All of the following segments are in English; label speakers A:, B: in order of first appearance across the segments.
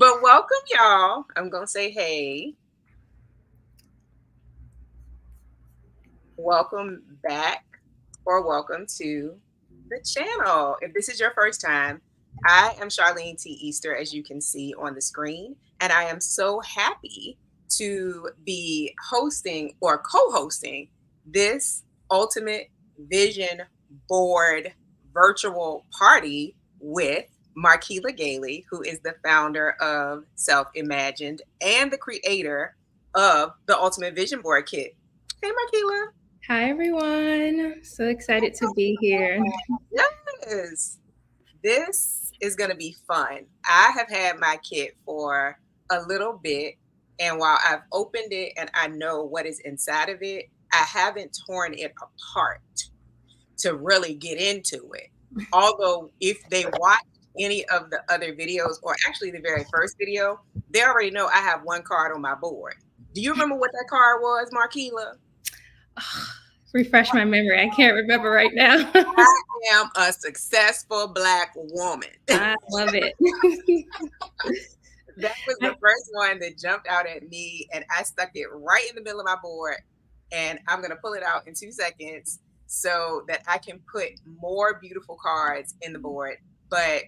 A: But welcome, y'all. I'm going to say hey. Welcome back or welcome to the channel. If this is your first time, I am Charlene T. Easter, as you can see on the screen, and I am so happy to be hosting or co-hosting this Ultimate Vision Board virtual party with Markeyla Galy, who is the founder of Self Imagined and the creator of the Ultimate Vision Board Kit. Hey, Markeyla.
B: Hi, everyone. So excited to be here.
A: Yes, this is going to be fun. I have had my kit for a little bit, and while I've opened it and I know what is inside of it, I haven't torn it apart to really get into it. Although, if they watch any of the other videos, or actually the very first video, they already know I have one card on my board. Do you remember what that card was, Markeyla?
B: Refresh my memory. I can't remember right now.
A: I am a successful Black woman.
B: I love it.
A: That was the first one that jumped out at me, and I stuck it right in the middle of my board. And I'm going to pull it out in 2 seconds so that I can put more beautiful cards in the board. But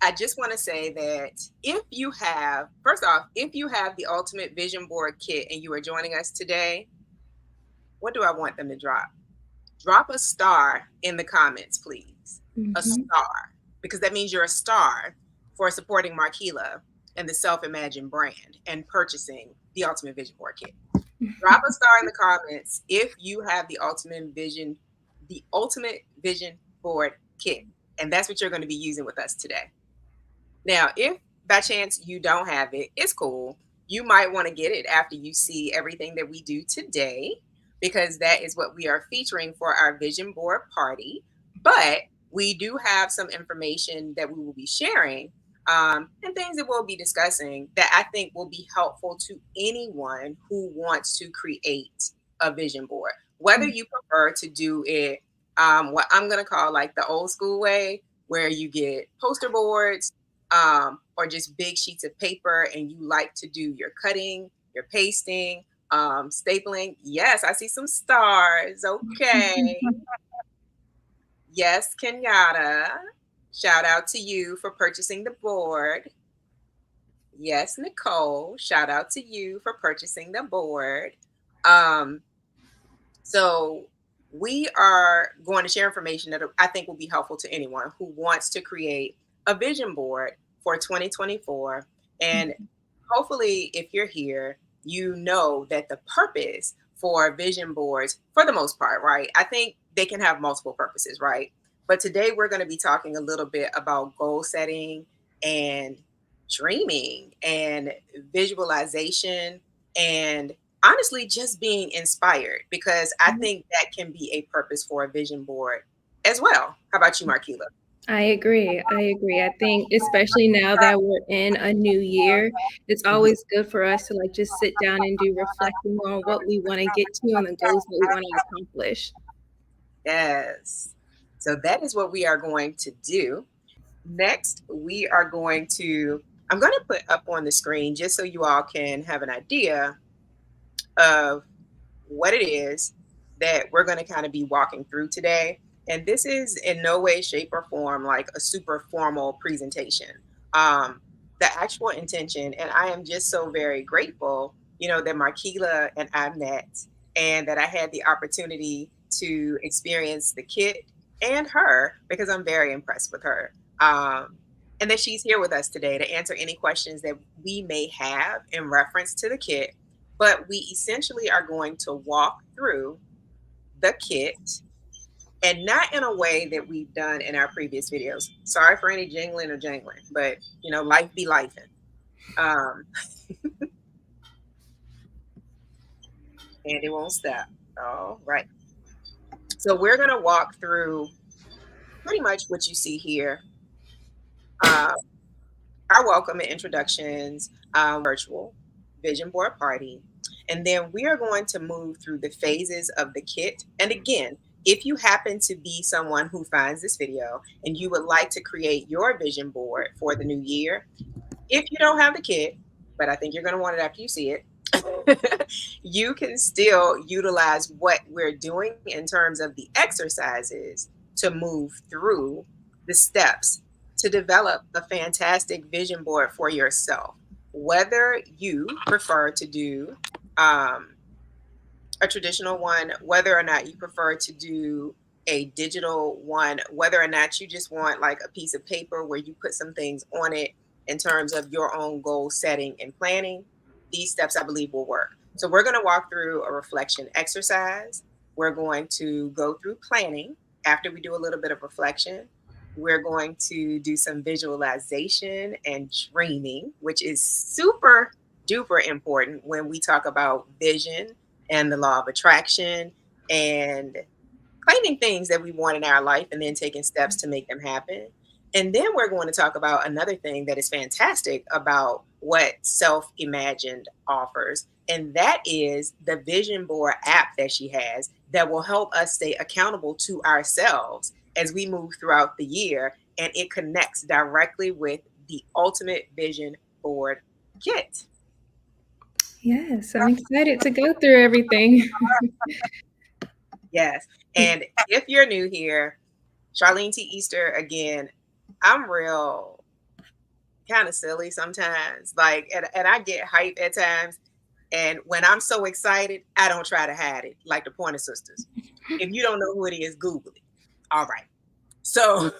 A: I just want to say that if you have, first off, if you have the Ultimate Vision Board Kit and you are joining us today, what do I want them to drop? Drop a star in the comments, please. A star, because that means you're a star for supporting Markeyla and the Self Imagined brand and purchasing the Ultimate Vision Board Kit. Drop a star in the comments if you have the Ultimate Vision Board Kit, and that's what you're going to be using with us today. Now, if by chance you don't have it, it's cool. You might want to get it after you see everything that we do today, because that is what we are featuring for our vision board party. But we do have some information that we will be sharing and things that we'll be discussing that I think will be helpful to anyone who wants to create a vision board. Whether you prefer to do it what I'm going to call like the old school way, where you get poster boards or just big sheets of paper and you like to do your cutting, your pasting, stapling. Yes, I see some stars. Okay. Yes, Kenyatta. Shout out to you for purchasing the board. Yes, Nicole. Shout out to you for purchasing the board. So we are going to share information that I think will be helpful to anyone who wants to create a vision board for 2024. And hopefully, if you're here, you know that the purpose for vision boards, for the most part, right? I think they can have multiple purposes, right? But today we're going to be talking a little bit about goal setting and dreaming and visualization and honestly just being inspired, because I think that can be a purpose for a vision board as well. How about you, Markeyla?
B: I agree. I think especially now that we're in a new year, it's always good for us to like just sit down and do reflecting on what we want to get to and the goals that we want to accomplish.
A: Yes. So that is what we are going to do. Next, we are going to, I'm going to put up on the screen just so you all can have an idea of what it is that we're going to kind of be walking through today. And this is in no way, shape, or form like a super formal presentation. The actual intention, and I am just so very grateful, that Markeyla and I met and that I had the opportunity to experience the kit and her, because I'm very impressed with her. And that she's here with us today to answer any questions that we may have in reference to the kit. But we essentially are going to walk through the kit, and not in a way that we've done in our previous videos. Sorry for any jingling or jangling, but life be lifing. And it won't stop. All right. So we're going to walk through pretty much what you see here. Our welcome and introductions, virtual vision board party. And then we are going to move through the phases of the kit. And again, if you happen to be someone who finds this video and you would like to create your vision board for the new year, If you don't have the kit, but I think you're going to want it after you see it, you can still utilize what we're doing in terms of the exercises to move through the steps to develop a fantastic vision board for yourself. Whether you prefer to do a traditional one, whether or not you prefer to do a digital one, whether or not you just want like a piece of paper where you put some things on it in terms of your own goal setting and planning, these steps I believe will work. So we're going to walk through a reflection exercise. We're going to go through planning after we do a little bit of reflection. We're going to do some visualization and dreaming, which is super duper important when we talk about vision and the law of attraction and claiming things that we want in our life and then taking steps to make them happen. And then we're going to talk about another thing that is fantastic about what Self Imagined offers. And that is the vision board app that she has that will help us stay accountable to ourselves as we move throughout the year. And it connects directly with the Ultimate Vision Board Kit.
B: Yes, I'm excited to go through everything.
A: Yes. And if you're new here, Charlene T. Easter, again, I'm real kind of silly sometimes. Like, and I get hype at times. And when I'm so excited, I don't try to hide it, like the Pointer Sisters. If you don't know who it is, Google it. All right. So,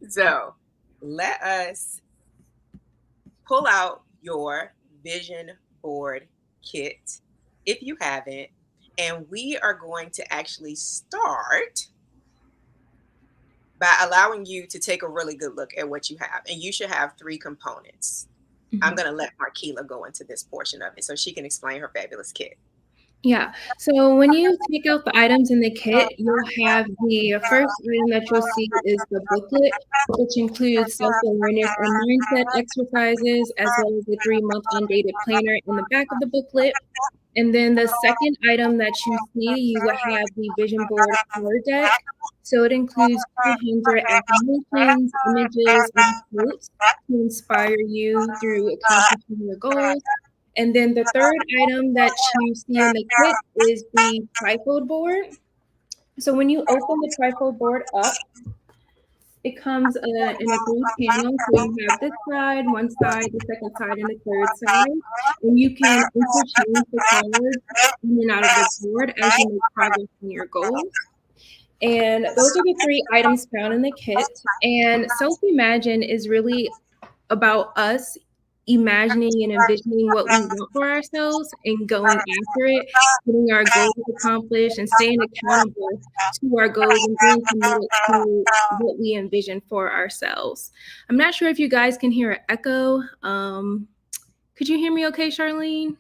A: so let us pull out your vision board kit if you haven't. And we are going to actually start by allowing you to take a really good look at what you have. And you should have three components. I'm going to let Markeyla go into this portion of it so she can explain her fabulous kit.
B: Yeah. So when you take out the items in the kit, you'll have the first item that you'll see is the booklet, which includes self-awareness and mindset exercises, as well as the 3-month undated planner in the back of the booklet. And then the second item that you see, you will have the vision board card deck. So it includes 200 affirmations, images, and quotes to inspire you through accomplishing your goals. And then the third item that you see in the kit is the trifold board. So when you open the trifold board up, it comes in a 3 panel. So you have this side, one side, the second side, and the third side. And you can interchange the cards in and out of the board as you make progress on your goals. And those are the 3 items found in the kit. And Self Imagine is really about us imagining and envisioning what we want for ourselves and going after it, getting our goals accomplished and staying accountable to our goals and being committed to what we envision for ourselves. I'm not sure if you guys can hear an echo. Could you hear me okay, Charlene?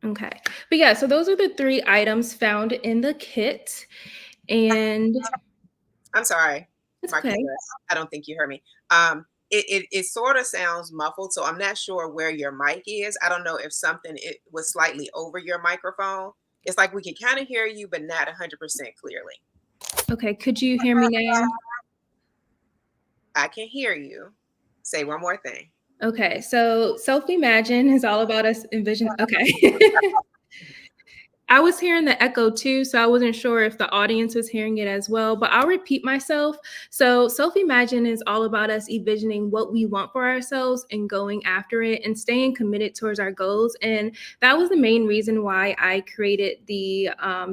B: Okay. But yeah, so those are the 3 items found in the kit. And
A: I'm sorry,
B: it's
A: Markeyla,
B: okay.
A: I don't think you heard me. It sort of sounds muffled, so I'm not sure where your mic is. I don't know if something it was slightly over your microphone. It's like we can kind of hear you, but not 100% clearly.
B: Okay, could you hear me now?
A: I can hear you. Say one more thing.
B: Okay, so Self Imagine is all about us envision. Okay. I was hearing the echo too, so I wasn't sure if the audience was hearing it as well, but I'll repeat myself. So Self Imagine is all about us envisioning what we want for ourselves and going after it and staying committed towards our goals. And that was the main reason why I created the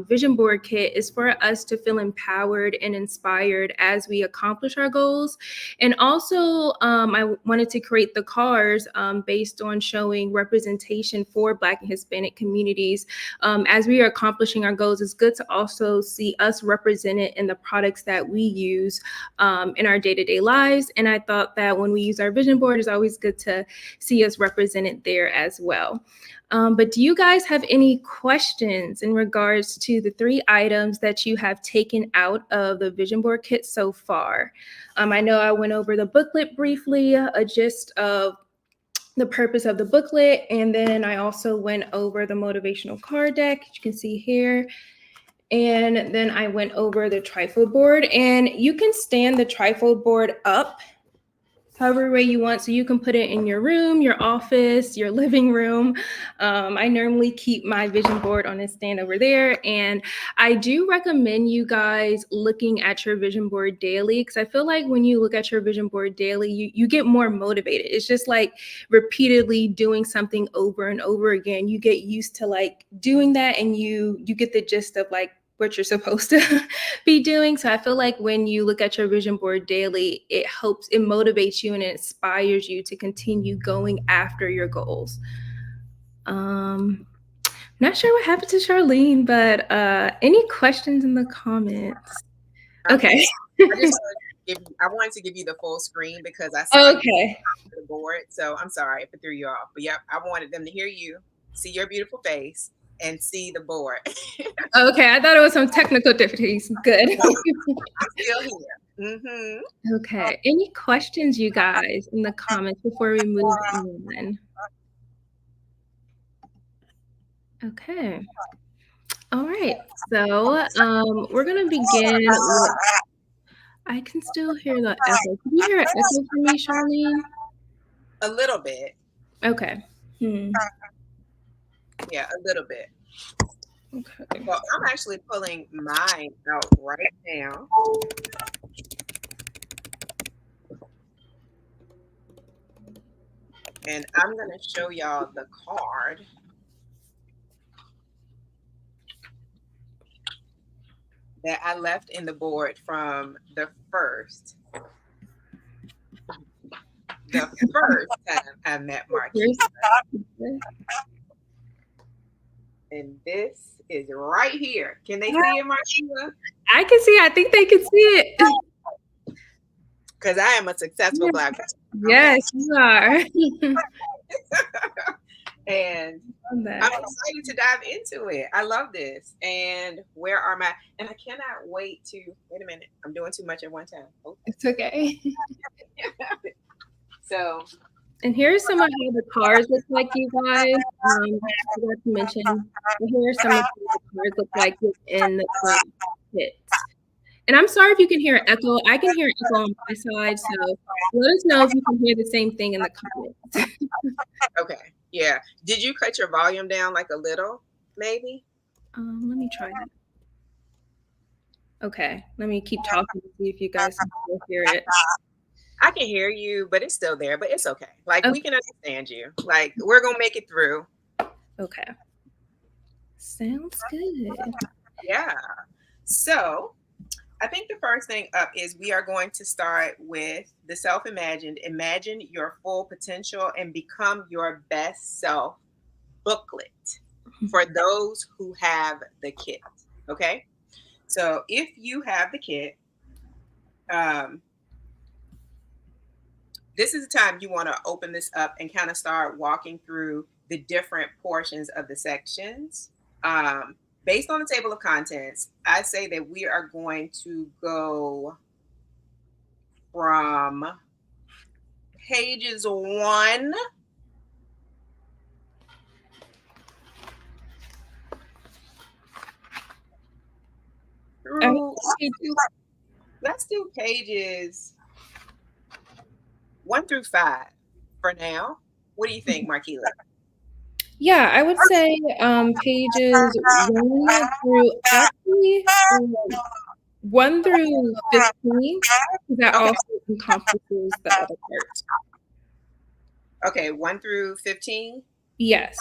B: vision board kit, is for us to feel empowered and inspired as we accomplish our goals. And also I wanted to create the cards based on showing representation for Black and Hispanic communities as we are accomplishing our goals. It's good to also see us represented in the products that we use in our day-to-day lives. And I thought that when we use our vision board, it's always good to see us represented there as well. But do you guys have any questions in regards to the 3 items that you have taken out of the vision board kit so far? I know I went over the booklet briefly, a gist of the purpose of the booklet, and then I also went over the motivational card deck, you can see here. And then I went over the trifold board, and you can stand the trifold board up however way you want. So you can put it in your room, your office, your living room. I normally keep my vision board on a stand over there. And I do recommend you guys looking at your vision board daily, because I feel like when you look at your vision board daily, you get more motivated. It's just like repeatedly doing something over and over again. You get used to like doing that, and you get the gist of like what you're supposed to be doing. So I feel like when you look at your vision board daily, it motivates you and it inspires you to continue going after your goals. Not sure what happened to Charlene, but any questions in the comments? Okay.
A: I wanted to give you the full screen because I saw
B: Okay.
A: the board. So I'm sorry if I threw you off. But yep, I wanted them to hear you, see your beautiful face, and see the board.
B: Okay, I thought it was some technical difficulties. Good.
A: I'm still here. Mm-hmm.
B: Okay. Any questions, you guys, in the comments before we move on? Okay. All right. So we're gonna begin with, I can still hear the echo. Can you hear an echo for me, Charlene?
A: A little bit.
B: Okay.
A: Yeah, a little bit.
B: Okay.
A: Well, I'm actually pulling mine out right now. And I'm going to show y'all the card. That I left in the board from the first time I met Markeyla. And this is right here. Can they see it, Markeyla?
B: I can see it. I think they can see it.
A: Because I am a successful Black person.
B: Yes, you are.
A: And I'm excited to dive into it. I love this. And where are my, and I cannot wait to, wait a minute, I'm doing too much at one time.
B: Okay. It's okay.
A: So.
B: And here's some of how the cards look like, you guys. I forgot to mention, here are some of how the cards look like within the kit. And I'm sorry if you can hear an echo. I can hear an echo on my side. So let us know if you can hear the same thing in the comments.
A: Okay. Yeah. Did you cut your volume down like a little, maybe?
B: Let me try that. Okay. Let me keep talking to see if you guys can still hear it.
A: I can hear you, but it's still there, but it's okay. Like, we can understand you. Like, we're going to make it through.
B: Okay. Sounds good.
A: Yeah. So I think the first thing up is we are going to start with the Self Imagined. Imagine your full potential and become your best self booklet for those who have the kit. Okay. So if you have the kit, this is the time you want to open this up and kind of start walking through the different portions of the sections. Based on the table of contents, I say that we are going to go from pages 1 through, let's do pages 1 through 5 for now. What do you think, Markeyla?
B: Yeah, I would say pages 1 through, actually 1 through 15, because that also encompasses the other parts.
A: Okay, 1 through 15?
B: Yes.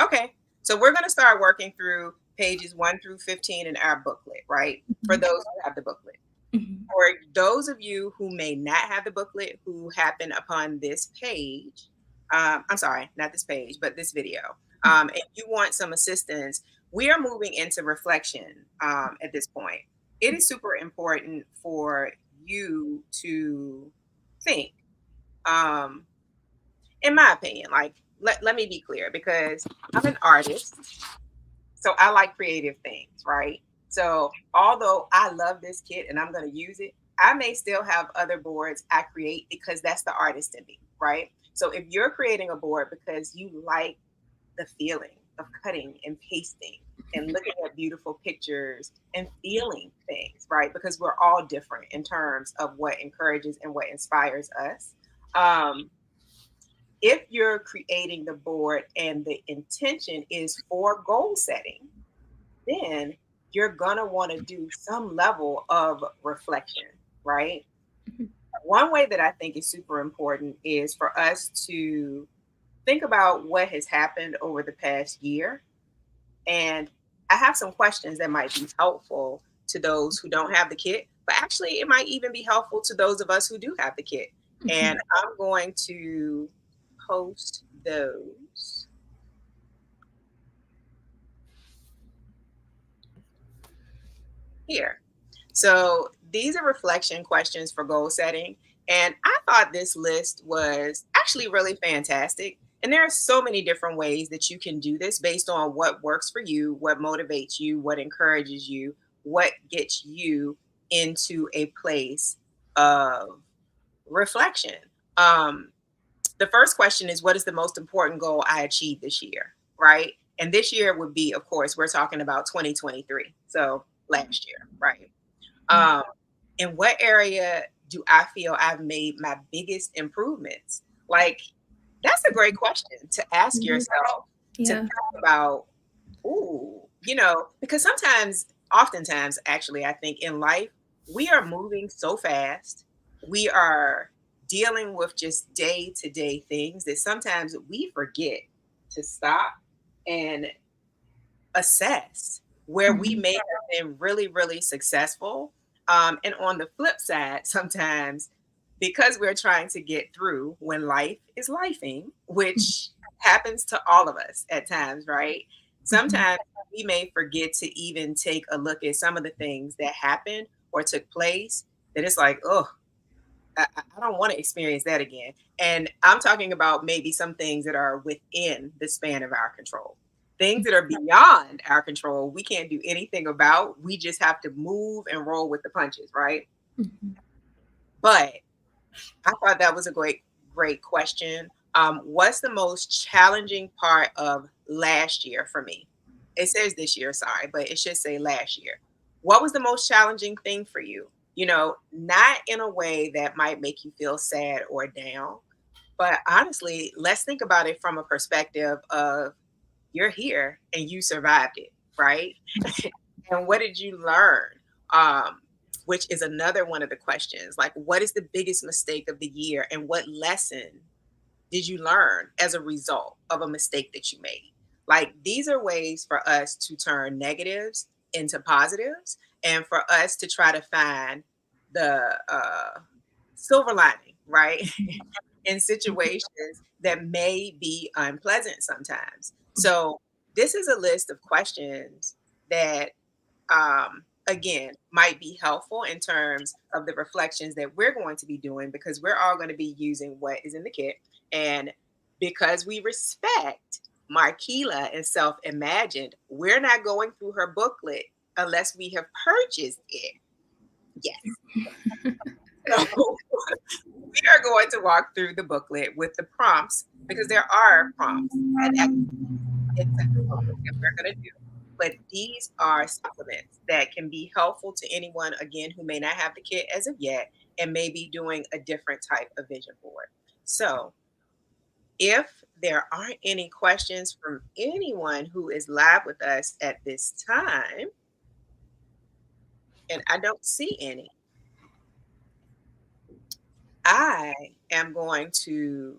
A: Okay, so we're going to start working through pages 1 through 15 in our booklet, right? For those who have the booklet. For those of you who may not have the booklet, who happen upon this page, I'm sorry, not this page, but this video, and you want some assistance, we are moving into reflection at this point. It is super important for you to think, in my opinion, like, let me be clear, because I'm an artist, so I like creative things, right? So although I love this kit and I'm going to use it, I may still have other boards I create because that's the artist in me, right? So if you're creating a board because you like the feeling of cutting and pasting, and looking at beautiful pictures and feeling things, right? Because we're all different in terms of what encourages and what inspires us. Um, if you're creating the board and the intention is for goal setting, then you're going to want to do some level of reflection, right? One way that I think is super important is for us to think about what has happened over the past year. And I have some questions that might be helpful to those who don't have the kit, but actually, it might even be helpful to those of us who do have the kit. And I'm going to post those here. So these are reflection questions for goal setting. And I thought this list was actually really fantastic. And there are so many different ways that you can do this based on what works for you, what motivates you, what encourages you, what gets you into a place of reflection. Um, the first question is, what is the most important goal I achieved this year? Right. And this year would be, of course, we're talking about 2023. So last year, right? Um, in what area do I feel I've made my biggest improvements? Like, that's a great question to ask yourself, to
B: Yeah.
A: think about. Ooh, because oftentimes, actually, I think in life, we are moving so fast. We are dealing with just day to day things that sometimes we forget to stop and assess where we
B: Mhm.
A: may have been really, really successful. And on the flip side, sometimes because we're trying to get through when life is lifing, which happens to all of us at times, right?
B: Mhm.
A: Sometimes we may forget to even take a look at some of the things that happened or took place that it's like, oh, I don't want to experience that again. And I'm talking about maybe some things that are within the span of our control. Things that are beyond our control, we can't do anything about. We just have to move and roll with the punches, right?
B: Mhm.
A: But I thought that was a great, great question. What's the most challenging part of last year for me? It says this year, sorry, but it should say last year. What was the most challenging thing for you? Not in a way that might make you feel sad or down, but honestly, let's think about it from a perspective of you're here and you survived it, right? And what did you learn? Um, which is another one of the questions. Like, what is the biggest mistake of the year, and what lesson did you learn as a result of a mistake that you made? Like, these are ways for us to turn negatives into positives, and for us to try to find the silver lining, right? In situations that may be unpleasant sometimes. So, this is a list of questions that again, might be helpful in terms of the reflections that we're going to be doing, because we're all going to be using what is in the kit. And because we respect Markeyla and Self Imagined, we're not going through her booklet unless we have purchased it. Yes. So we are going to walk through the booklet with the prompts, because there are prompts and inside the booklet that we're going to do. But these are supplements that can be helpful to anyone, again, who may not have the kit as of yet and may be doing a different type of vision board. So, if there aren't any questions from anyone who is live with us at this time, and I don't see any, I am going to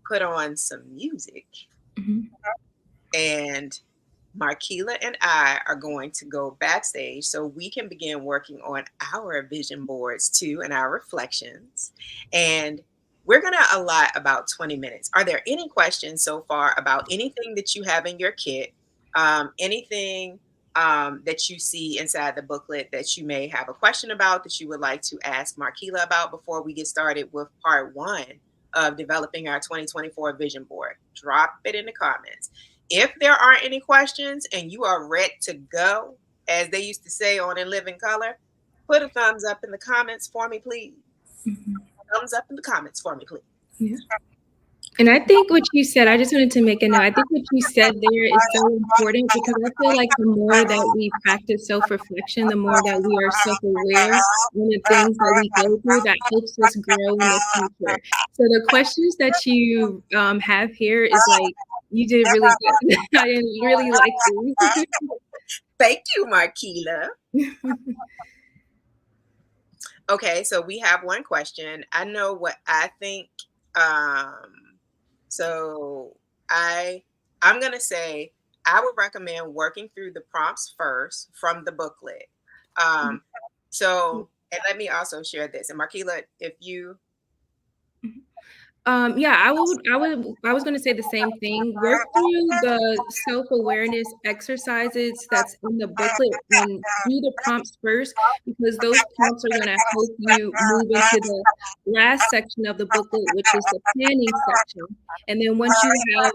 A: put on some music,
B: Mhm.
A: and Markeyla and I are going to go backstage so we can begin working on our vision boards too and our reflections. And we're going to allot about 20 minutes. Are there any questions so far about anything that you have in your kit? Anything that you see inside the booklet that you may have a question about, that you would like to ask Markeyla about before we get started with part one of developing our 2024 vision board? Drop it in the comments. If there aren't any questions and you are ready to go, as they used to say on In Living Color, put a thumbs up in the comments for me, please.
B: Mhm.
A: Thumbs up in the comments for me, please.
B: Yeah. And I think what you said, I just wanted to make a note. I think what you said there is so important because I feel like the more that we practice self-reflection, the more that we are self-aware on the things that we go through, that helps us grow in the future. So the questions that you have here is like, you did really good. I really like these.
A: Thank you, Markeyla. Okay, so we have one question. I know what I think. Um, so I'm gonna say I would recommend working through the prompts first from the booklet. Um, so and let me also share this. And Markeyla, if you
B: Yeah, I was gonna say the same thing. Work through the self-awareness exercises that's in the booklet and do the prompts first because those prompts are gonna help you move into the last section of the booklet, which is the planning section. And then once you have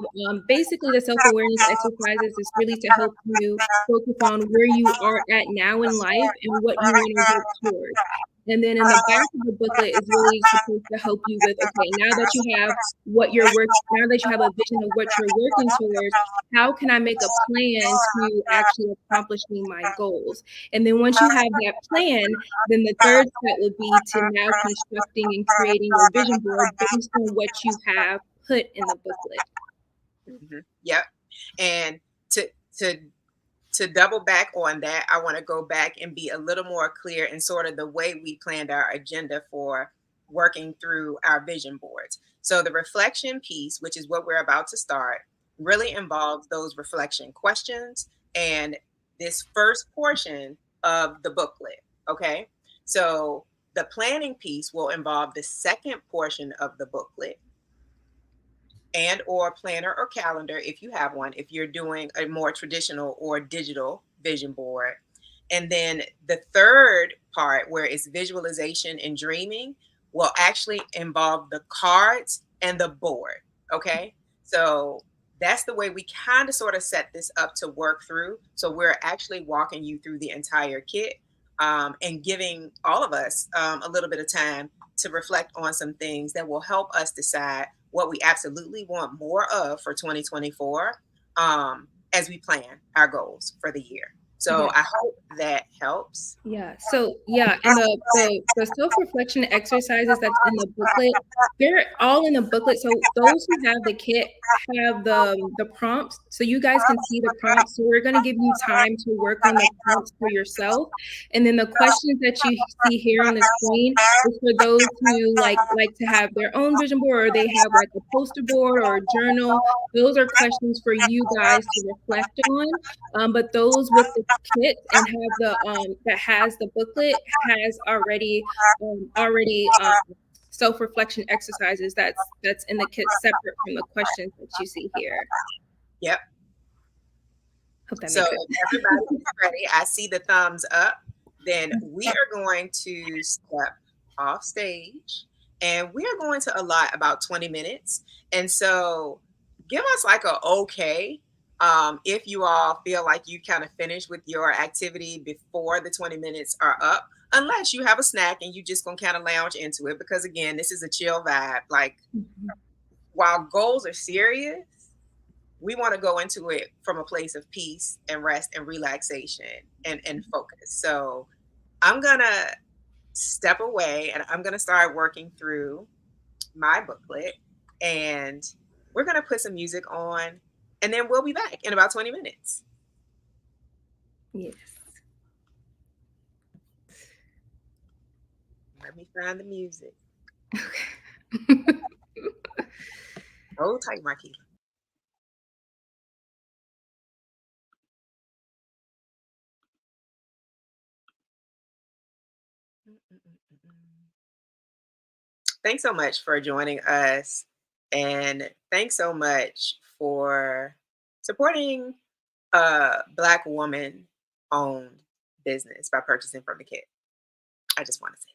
B: basically the self-awareness exercises is really to help you focus on where you are at now in life and what you want to work towards. And then in the back of the booklet is really supposed to help you with, okay, now that you have now that you have a vision of what you're working towards, how can I make a plan to actually accomplishing my goals? And then once you have that plan, then the third step would be to now constructing and creating your vision board based on what you have put in the booklet.
A: yep. And to to to double back on that, I want to go back and be a little more clear in sort of the way we planned our agenda for working through our vision boards. So the reflection piece, which is what we're about to start, really involves those reflection questions and this first portion of the booklet. Okay. So the planning piece will involve the second portion of the booklet and or planner or calendar if you have one, if you're doing a more traditional or digital vision board. And then the third part, where it's visualization and dreaming, will actually involve the cards and the board. Okay. So that's the way we kind of sort of set this up to work through. So we're actually walking you through the entire kit, and giving all of us a little bit of time to reflect on some things that will help us decide what we absolutely want more of for 2024, as we plan our goals for the year. So
B: Yeah.
A: I hope that helps.
B: Yeah. So yeah, and the self-reflection exercises that's in the booklet, they're all in the booklet. So those who have the kit have the prompts. So you guys can see the prompts. So we're gonna give you time to work on the prompts for yourself. And then the questions that you see here on the screen is for those who like to have their own vision board or they have like a poster board or a journal. Those are questions for you guys to reflect on. But those with the kit and have the that has the booklet has already self-reflection exercises that's in the kit separate from the questions that you see here.
A: Yep.
B: Hope that
A: So
B: makes sense.
A: if everybody is ready, I see the thumbs up. Then we are going to step off stage and we are going to allot about 20 minutes. And so give us like a okay, if you all feel like you kind of finished with your activity before the 20 minutes are up, unless you have a snack and you just gonna kind of lounge into it. Because again, this is a chill vibe. Like, while goals are serious, we want to go into it from a place of peace and rest and relaxation and focus. So I'm going to step away and I'm going to start working through my booklet, and we're going to put some music on, and then we'll be back in about 20 minutes.
B: Yes.
A: Let me find the music.
B: Okay.
A: Hold tight, Marquis. Thanks so much for joining us. And thanks so much for supporting a Black woman owned business by purchasing from the kid. I just want to say.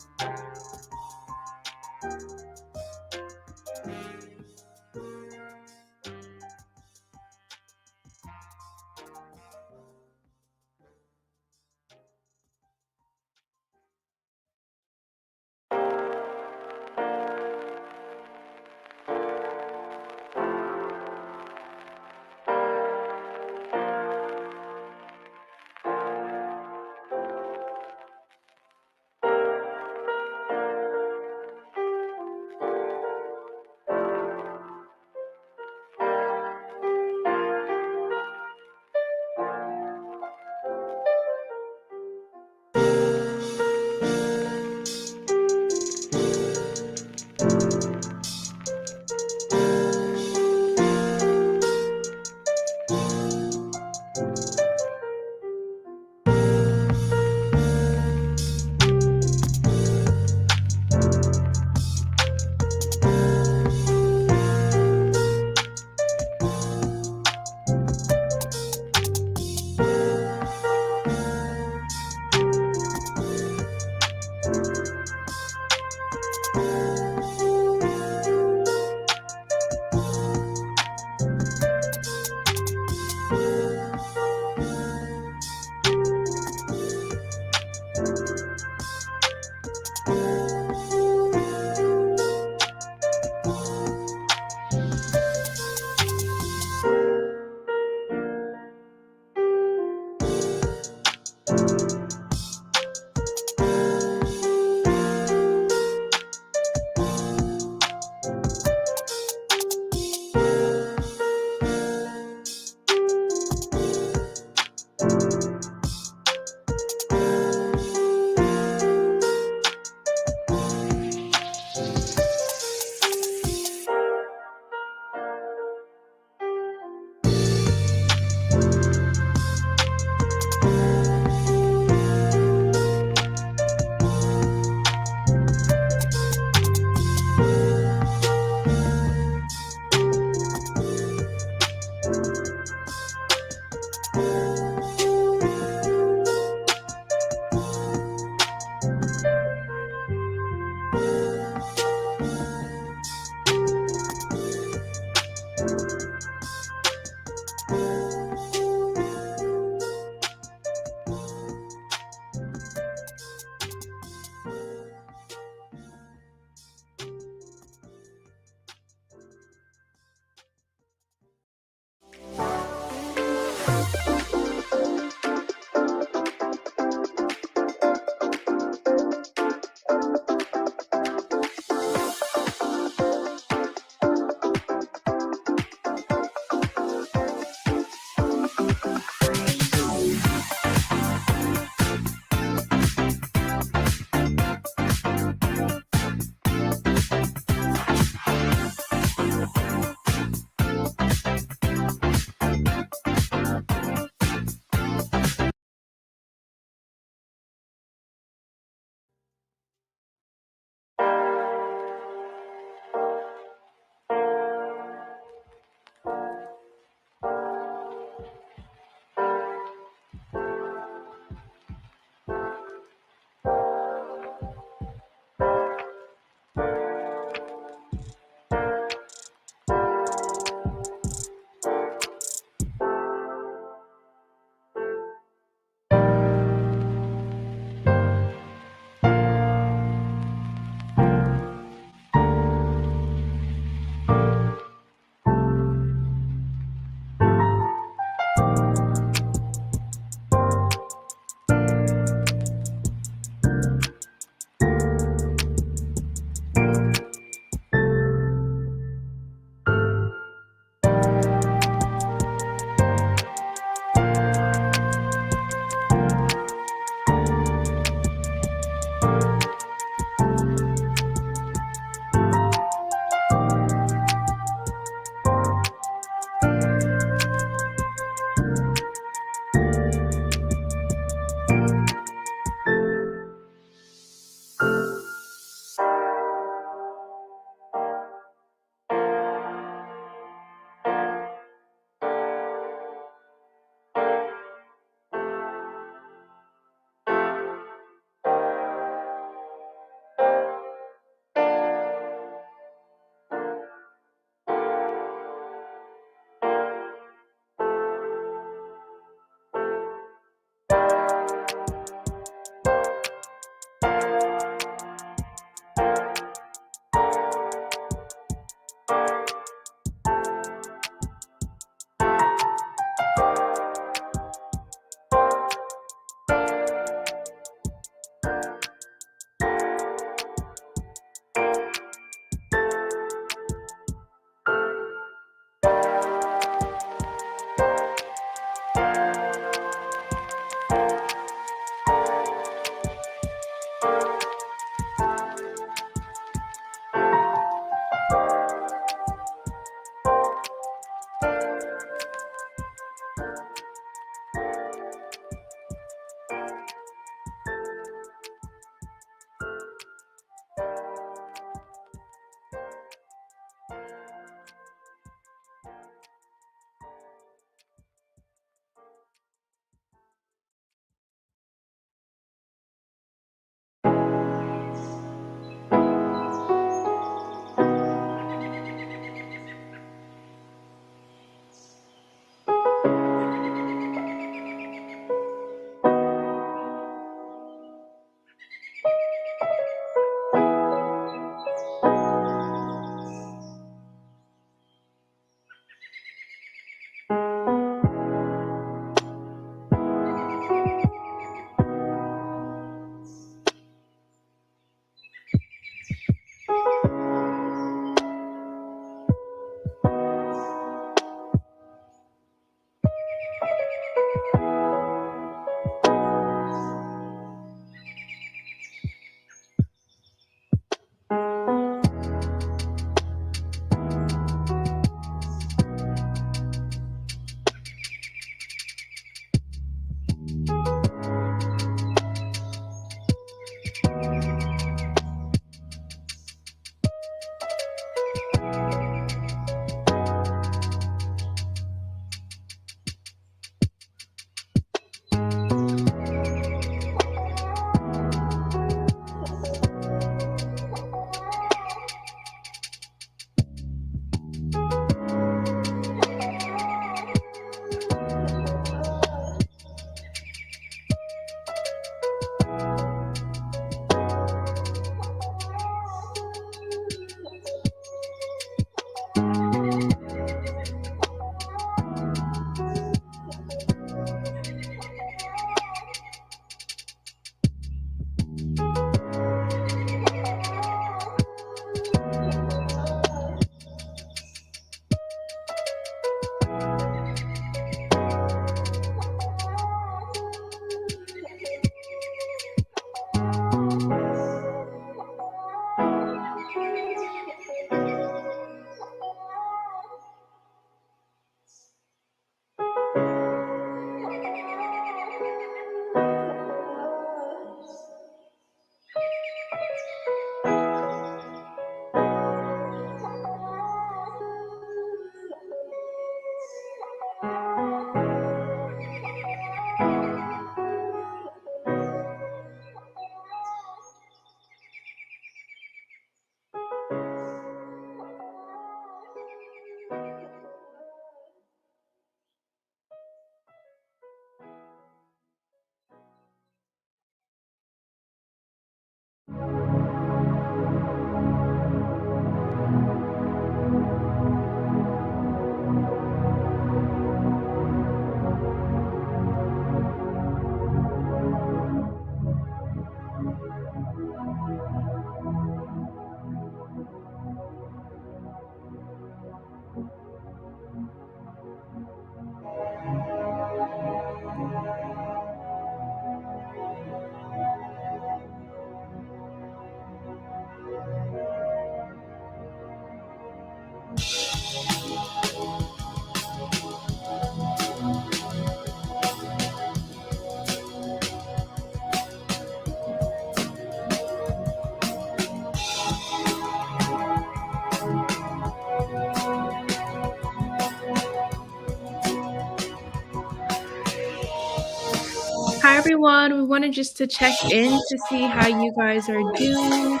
B: everyone. We wanted just to check in to see how you guys are doing.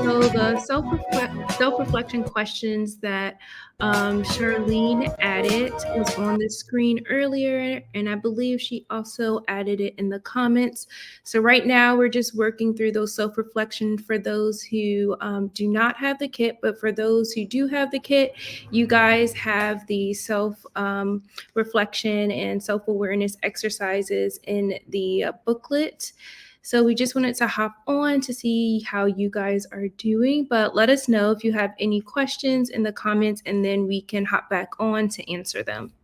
B: So the self reflection questions that Charlene added was on the screen earlier, and I believe she also added it in the comments. So right now we're just working through those self reflection for those who do not have the kit, but for those who do have the kit, you guys have the self reflection and self awareness exercises in the booklet. So we just wanted to hop on to see how you guys are doing, but let us know if you have any questions in the comments and then we can hop back on to answer them.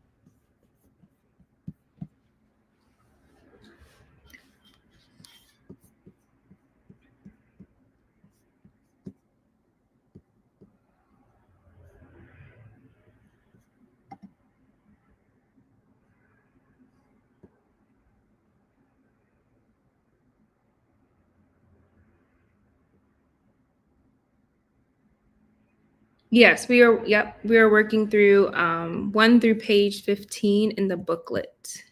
B: Yes, we are. Yep, we are working through 1 through page 15 in the booklet.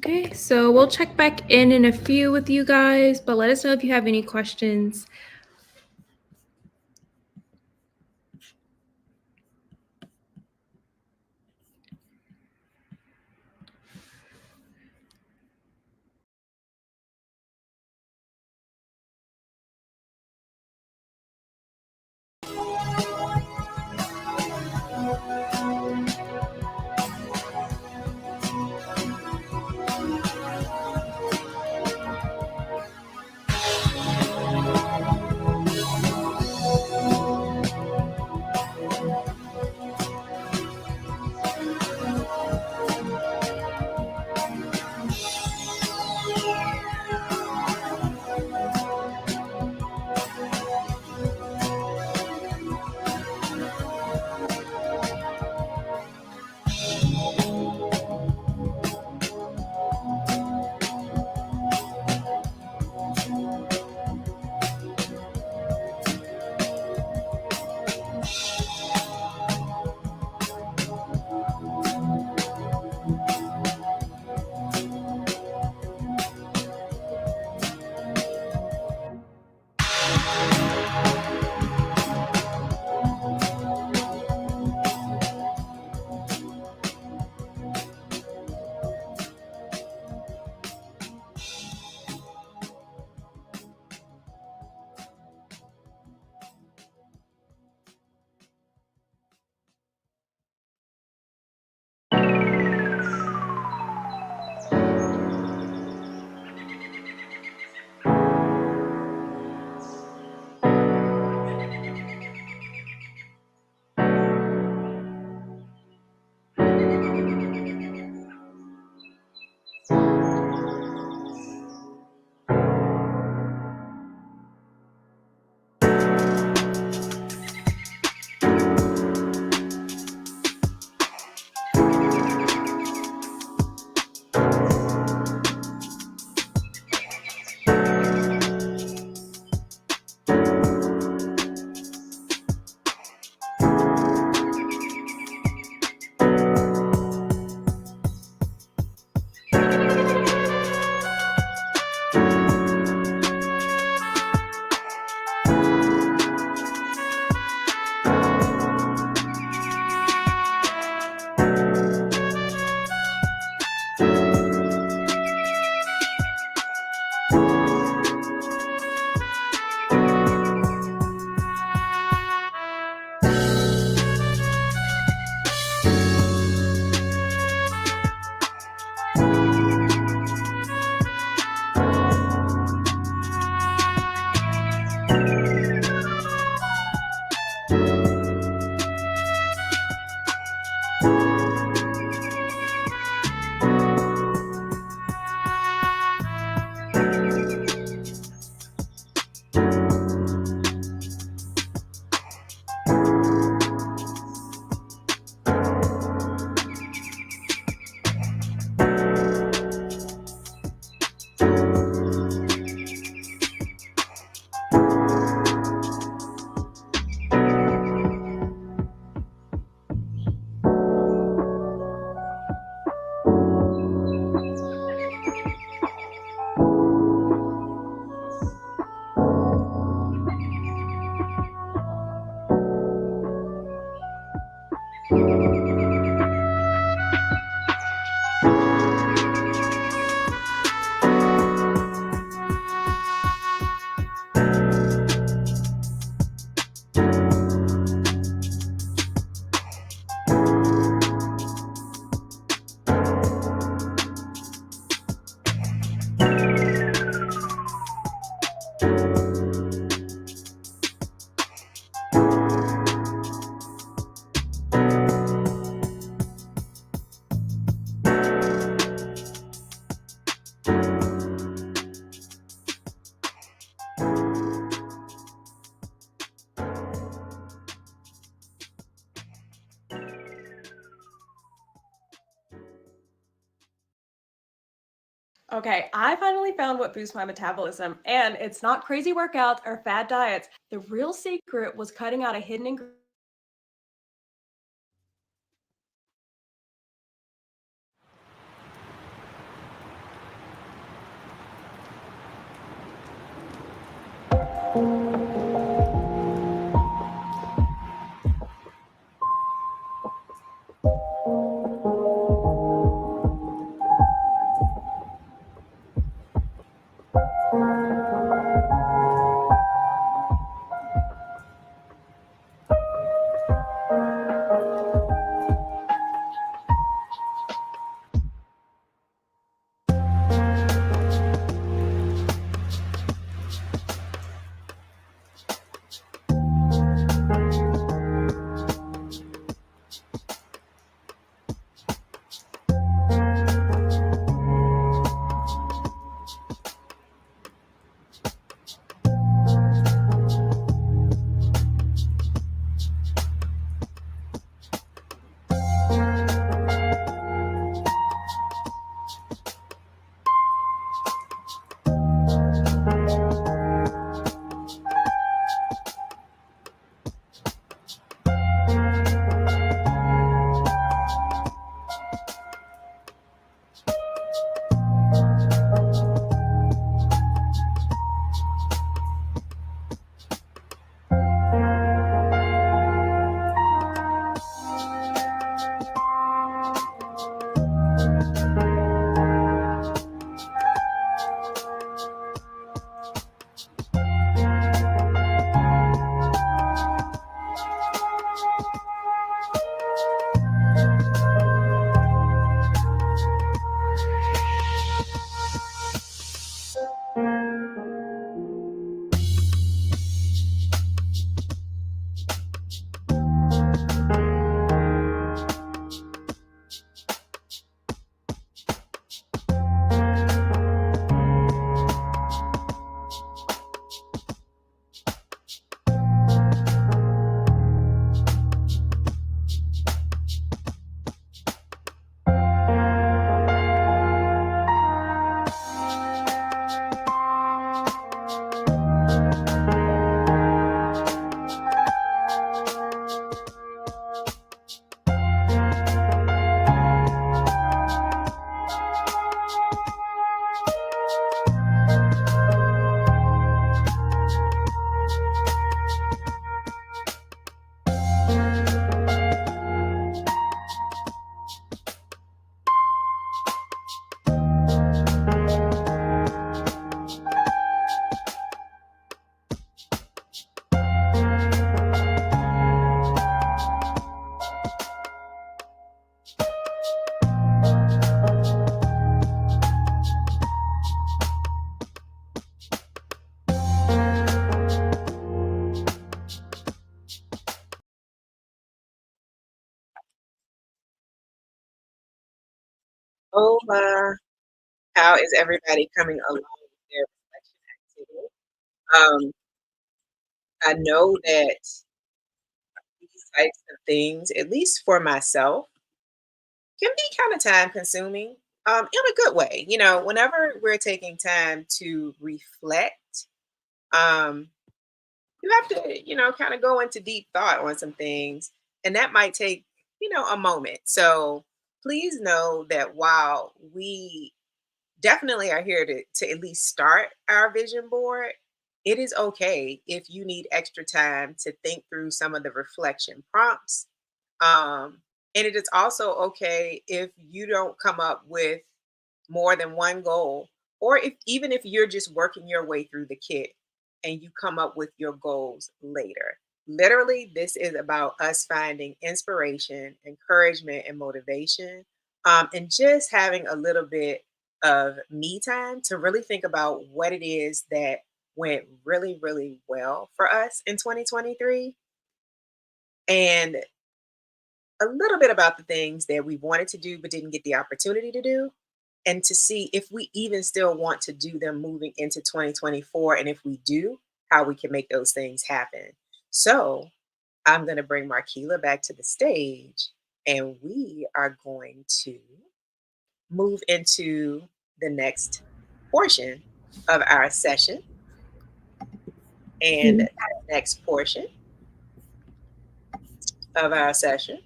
B: Okay, so we'll check back in a few with you guys, but let us know if you have any questions.
C: Okay, I finally found what boosts my metabolism, and it's not crazy workouts or fad diets. The real secret was cutting out a hidden ingredient.
A: Hola. How is everybody coming along with their reflection activity? I know that these types of things, at least for myself, can be kind of time consuming in a good way. Whenever we're taking time to reflect, um, you have to, kind of go into deep thought on some things, and that might take, a moment. So please know that while we definitely are here to at least start our vision board, it is okay if you need extra time to think through some of the reflection prompts. Um, and it is also okay if you don't come up with more than one goal, or if even if you're just working your way through the kit and you come up with your goals later. Literally, this is about us finding inspiration, encouragement, and motivation, and just having a little bit of me time to really think about what it is that went really, really well for us in 2023, and a little bit about the things that we wanted to do but didn't get the opportunity to do, and to see if we even still want to do them moving into 2024. And if we do, how we can make those things happen. So I'm going to bring Markeyla back to the stage, and we are going to move into the next portion of our session. And
B: Mhm.
A: that next portion of our session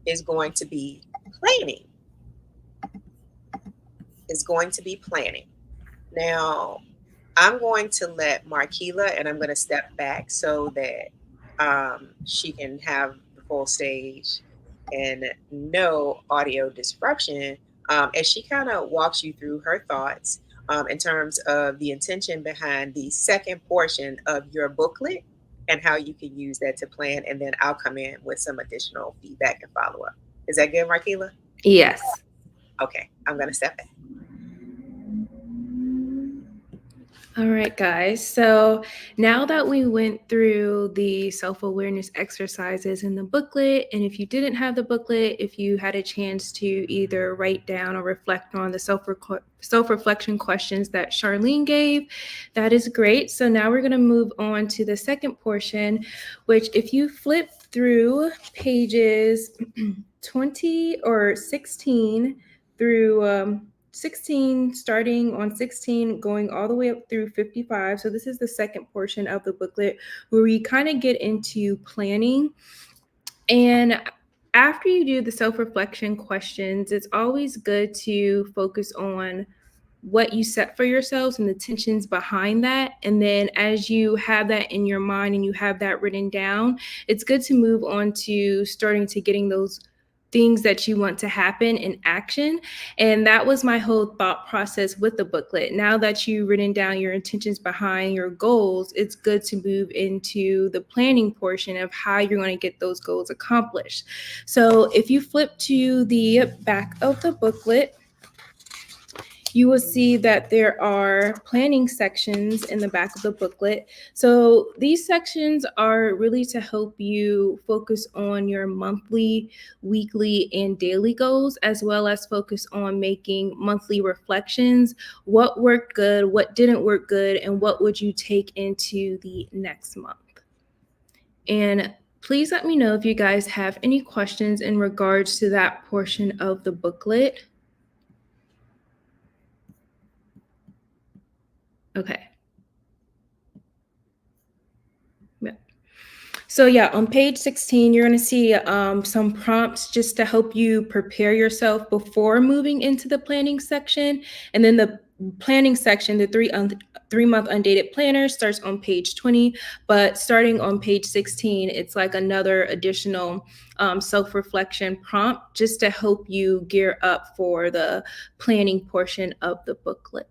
A: is going to be planning. Is going to be planning. Now, I'm going to let Markeyla, and I'm going to step back so that she can have the full stage and no audio disruption as she kind of walks you through her thoughts in terms of the intention behind the second portion of your booklet and how you can use that to plan. And then I'll come in with some additional feedback and follow up. Is that good, Markeyla?
B: Yes.
A: Okay, I'm going to step back.
B: All right, guys. So now that we went through the self awareness exercises in the booklet, and if you didn't have the booklet, if you had a chance to either write down or reflect on the self reflection questions that Charlene gave, that is great. So now we're going to move on to the second portion, which, if you flip through pages 20 or 16 through 16, starting on 16, going all the way up through 55. So this is the second portion of the booklet where we kind of get into planning. And after you do the self-reflection questions, it's always good to focus on what you set for yourselves and the tensions behind that. And then as you have that in your mind and you have that written down, it's good to move on to starting to getting those things that you want to happen in action. And that was my whole thought process with the booklet. Now that you've written down your intentions behind your goals, it's good to move into the planning portion of how you're going to get those goals accomplished. So if you flip to the back of the booklet, you will see that there are planning sections in the back of the booklet. So these sections are really to help you focus on your monthly, weekly, and daily goals, as well as focus on making monthly reflections. What worked good, what didn't work good, and what would you take into the next month? And please let me know if you guys have any questions in regards to that portion of the booklet. Okay. Yeah. So yeah, on page 16, you're going to see some prompts just to help you prepare yourself before moving into the planning section. And then the planning section, the 3-month undated planner, starts on page 20. But starting on page 16, it's like another additional self-reflection prompt just to help you gear up for the planning portion of the booklet.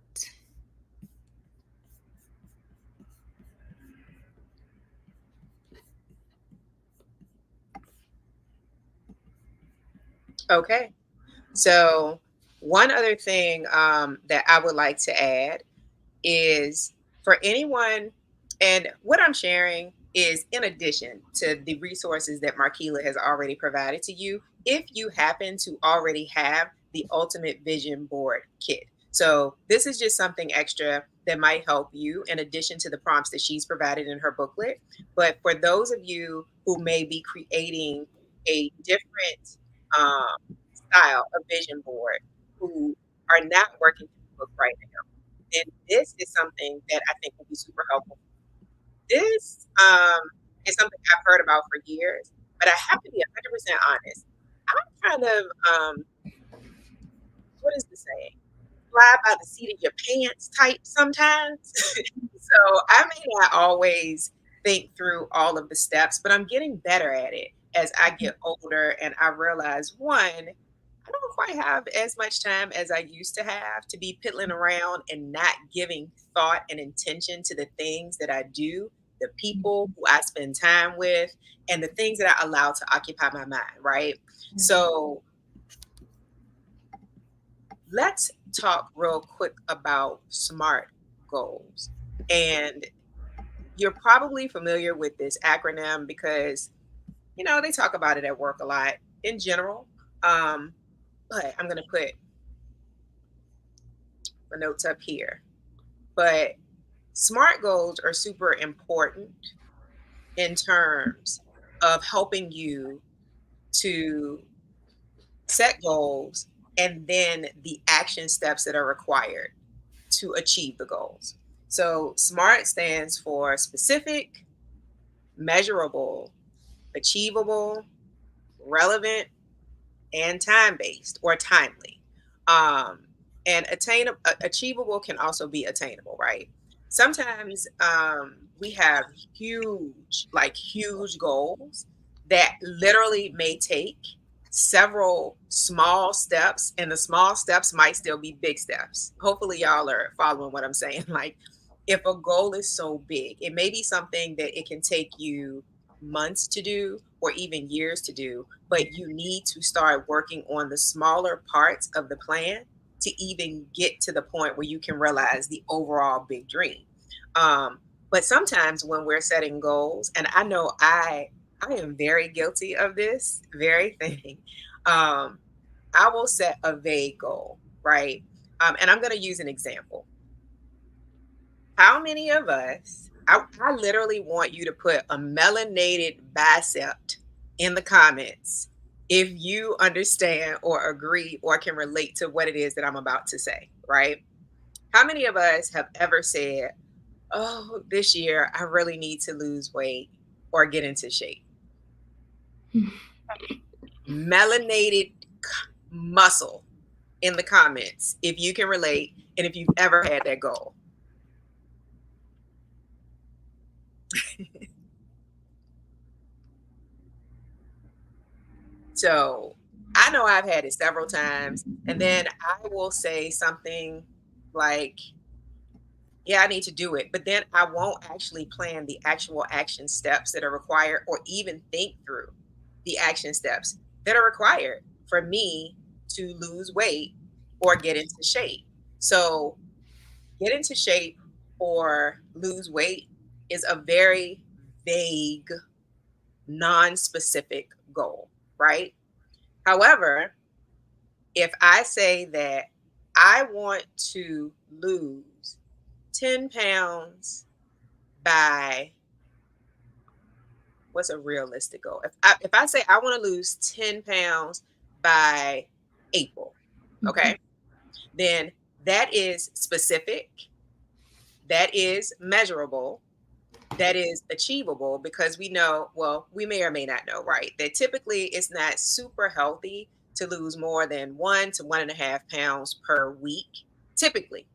A: Okay. So, one other thing that I would like to add is for anyone, and what I'm sharing is in addition to the resources that Markeyla has already provided to you, if you happen to already have the Ultimate Vision Board Kit. So, this is just something extra that might help you in addition to the prompts that she's provided in her booklet. But for those of you who may be creating a different style of vision board, who are not working through the book right now, then this is something that I think will be super helpful. This is something I've heard about for years, but I have to be 100% honest. I'm kind of, what is the saying? Fly by the seat of your pants type sometimes. So I may not always think through all of the steps, but I'm getting better at it as I get older and I realize one, I don't quite have as much time as I used to have to be piddling around and not giving thought and intention to the things that I do, the people who I spend time with, and the things that I allow to occupy my mind, right? So let's talk real quick about SMART goals. And you're probably familiar with this acronym because, they talk about it at work a lot in general. But I'm going to put the notes up here. But SMART goals are super important in terms of helping you to set goals and then the action steps that are required to achieve the goals. So SMART stands for specific, measurable, achievable, relevant, and time based or timely. Um, and achievable can also be attainable, right? Sometimes we have huge goals that literally may take several small steps, and the small steps might still be big steps. Hopefully, y'all are following what I'm saying. Like, if a goal is so big, it may be something that it can take you months to do or even years to do, but you need to start working on the smaller parts of the plan to even get to the point where you can realize the overall big dream. But sometimes when we're setting goals, and I know I am very guilty of this very thing. Um, I will set a vague goal, right? And I'm going to use an example. How many of us, I literally want you to put a melanated bicep in the comments if you understand or agree or can relate to what it is that I'm about to say, right? How many of us have ever said, oh, this year I really need to lose weight or get into shape? Melanated muscle in the comments if you can relate and if you've ever had that goal. So I know I've had it several times, and then I will say something like, yeah, I need to do it. But then I won't actually plan the actual action steps that are required or even think through the action steps that are required for me to lose weight or get into shape. So, get into shape or lose weight is a very vague, non specific goal, right? However, if I say that I want to lose 10 pounds by, what's a realistic goal? If I say I want to lose 10 pounds by April, okay, then that is specific, that is measurable, that is achievable, because we know, well, we may or may not know, right, that typically it's not super healthy to lose more than 1 to 1.5 pounds per week. Typically,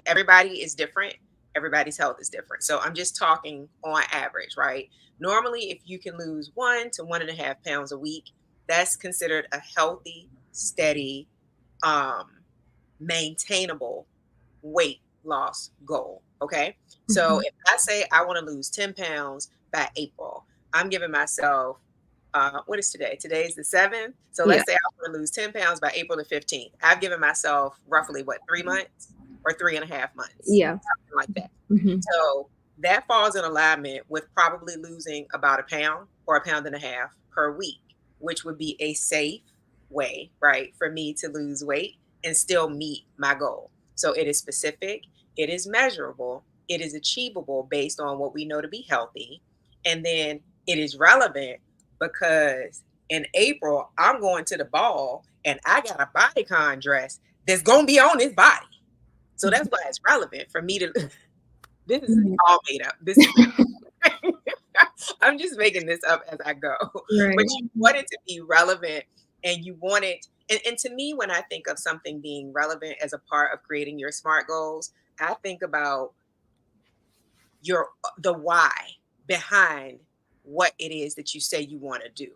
A: everybody is different. Everybody's health is different. So I'm just talking on average, right? Normally, if you can lose 1 to 1.5 pounds a week, that's considered a healthy, steady, um, maintainable weight loss goal. Okay. So if I say I want to lose 10 pounds by April, I'm giving myself, what is today? Today is the 7th. So
B: Yeah.
A: let's say I want to lose 10 pounds by April the 15th. I've given myself roughly what, 3 months or 3.5 months,
B: Yeah.
A: something like that.
B: Mhm.
A: So that falls in alignment with probably losing about a pound or a pound and a half per week, which would be a safe way, right, for me to lose weight and still meet my goal. So it is specific, it is measurable, it is achievable based on what we know to be healthy. And then it is relevant because in April, I'm going to the ball and I got a bodycon dress that's going to be on this body. So that's why it's relevant for me to. This is
B: Right.
A: all made up. This is. I'm just making this up as I go. But
B: Right.
A: you want it to be relevant, and you want it. And to me, when I think of something being relevant as a part of creating your SMART goals, I think about the why behind what it is that you say you want to do,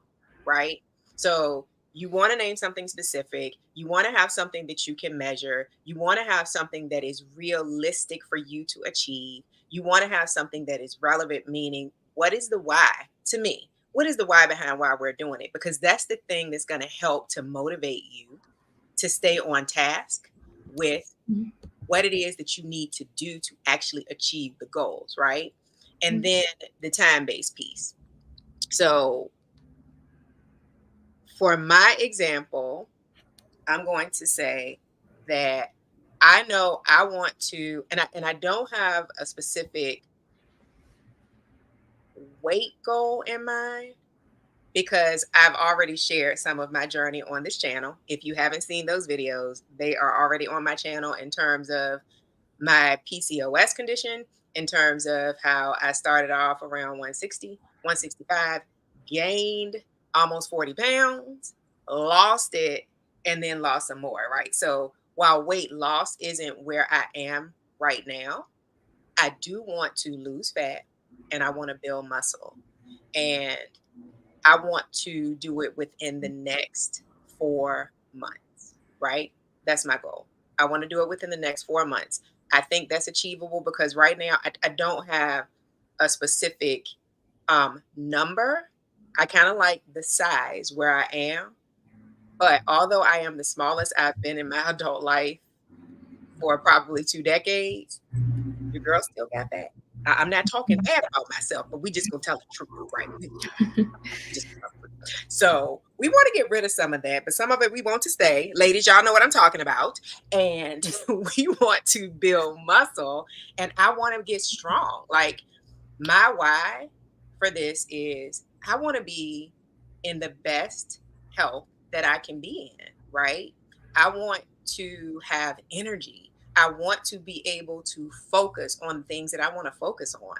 A: right? So you want to name something specific, you want to have something that you can measure, you want to have something that is realistic for you to achieve, you want to have something that is relevant, meaning what is the why to me, what is the why behind why we're doing it, because that's the thing that's going to help to motivate you to stay on task with
B: Mhm.
A: what it is that you need to do to actually achieve the goals, right? And then the time-based piece. So for my example, I'm going to say that I know I want to, and I don't have a specific weight goal in mind, because I've already shared some of my journey on this channel. If you haven't seen those videos, they are already on my channel in terms of my PCOS condition, in terms of how I started off around 160, 165, gained almost 40 pounds, lost it, and then lost some more, right? So while weight loss isn't where I am right now, I do want to lose fat and I want to build muscle. And I want to do it within the next 4 months, right? That's my goal. I want to do it within the next 4 months. I think that's achievable because right now I don't have a specific number. I kind of like the size where I am. But although I am the smallest I've been in my adult life for probably 2 decades, your girl still got that. I'm not talking bad about myself, but we just gonna tell the truth, right? Just so we want to get rid of some of that, but some of it we want to stay. Ladies, y'all know what I'm talking about. And we want to build muscle and I want to get strong. Like my why for this is I want to be in the best health that I can be in, right? I want to have energy. I want to be able to focus on things that I want to focus on.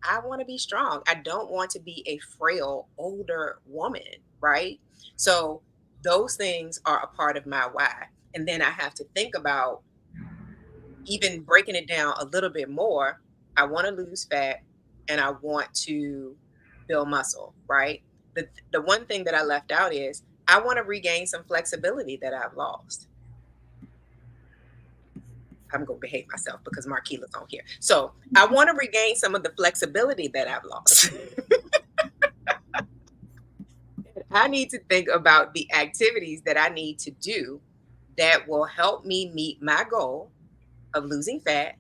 A: I want to be strong. I don't want to be a frail older woman, right? So those things are a part of my why. And then I have to think about even breaking it down a little bit more. I want to lose fat and I want to build muscle, right? The one thing that I left out is I want to regain some flexibility that I've lost. I'm going to behave myself because Markeyla's on here. So I want to regain some of the flexibility that I've lost. I need to think about the activities that I need to do that will help me meet my goal of losing fat,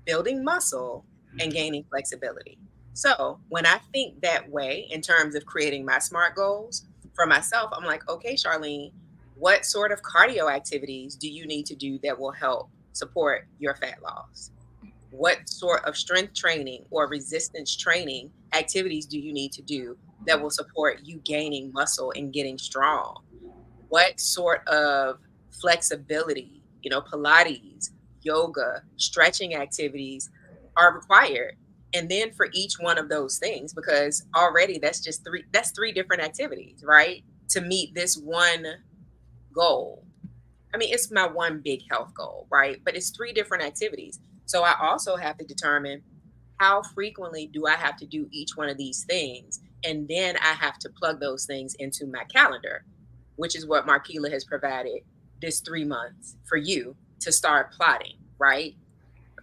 A: building muscle, and gaining flexibility. So when I think that way in terms of creating my SMART goals for myself, I'm like, okay, Charlene, what sort of cardio activities do you need to do that will help support your fat loss? What sort of strength training or resistance training activities do you need to do that will support you gaining muscle and getting strong? What sort of flexibility, Pilates, yoga, stretching activities are required? And then for each one of those things, because already that's three different activities, right? To meet this one goal. I mean, it's my one big health goal, right? But it's three different activities. So I also have to determine how frequently do I have to do each one of these things? And then I have to plug those things into my calendar, which is what Markeyla has provided this 3 months for you to start plotting, right?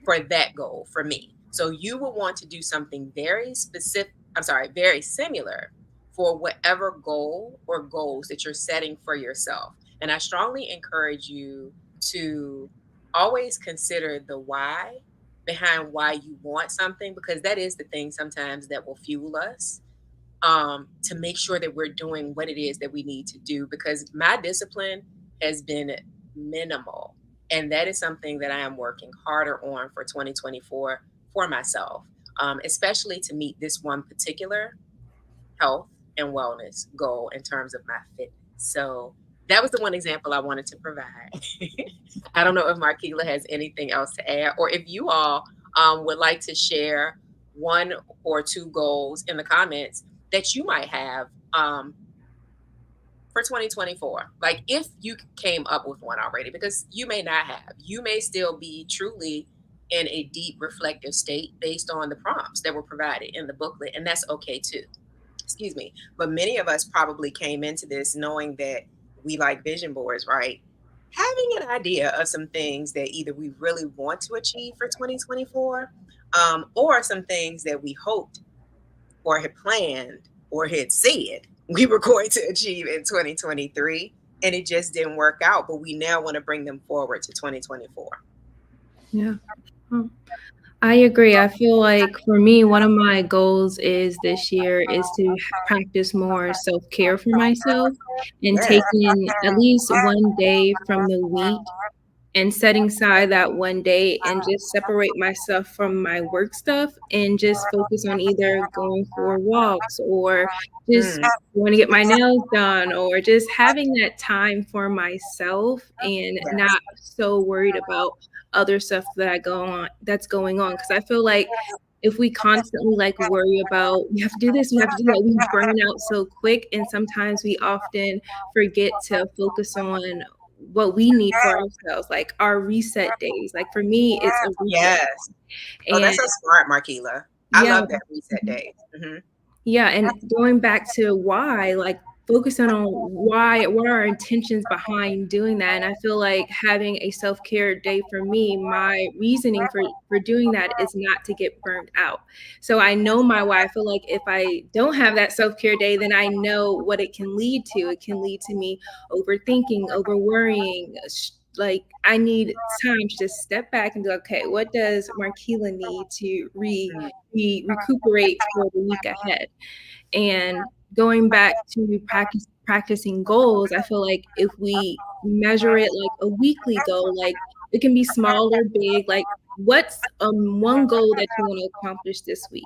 A: For that goal for me. So you will want to do something very specific, very similar for whatever goal or goals that you're setting for yourself. And I strongly encourage you to always consider the why behind why you want something, because that is the thing sometimes that will fuel us to make sure that we're doing what it is that we need to do. Because my discipline has been minimal. And that is something that I am working harder on for 2024 for myself, especially to meet this one particular health and wellness goal in terms of my fitness. So that was the one example I wanted to provide. I don't know if Markeyla has anything else to add, or if you all would like to share one or two goals in the comments that you might have for 2024. Like if you came up with one already, because you may not have, you may still be truly in a deep reflective state based on the prompts that were provided in the booklet, and that's okay too. Excuse me. But many of us probably came into this knowing that we like vision boards, right? Having an idea of some things that either we really want to achieve for 2024, or some things that we hoped or had planned or had said we were going to achieve in 2023, and it just didn't work out, but we now want to bring them forward to 2024.
B: Yeah. I agree. I feel like for me, one of my goals is this year is to practice more self-care for myself and
A: Yes.
B: taking at least one day from the week and setting aside that one day and just separate myself from my work stuff and just focus on either going for walks or just
A: Mm,
B: going to get my nails done or just having that time for myself and
A: yes.
B: not so worried about other stuff that's going on, because I feel like if we constantly like worry about we have to do this, we have to do that, we burn out so quick, and sometimes we often forget to focus on what we need for ourselves, like our reset days. Like for me, it's a reset.
A: Yes. Oh,
B: And
A: that's so smart, Markeyla. I
B: yeah,
A: love that reset day.
B: yeah, and going back to why, like focusing on why, what are our intentions behind doing that? And I feel like having a self-care day for me, my reasoning for doing that is not to get burnt out. So I know my why. I feel like if I don't have that self-care day, then I know what it can lead to. It can lead to me overthinking, over worrying. Like I need time to just step back and be like, okay, what does Markeyla need to recuperate for the week ahead? And going back to practicing goals, I feel like if we measure it like a weekly goal, like it can be small or big, like what's one goal that you want to accomplish this week?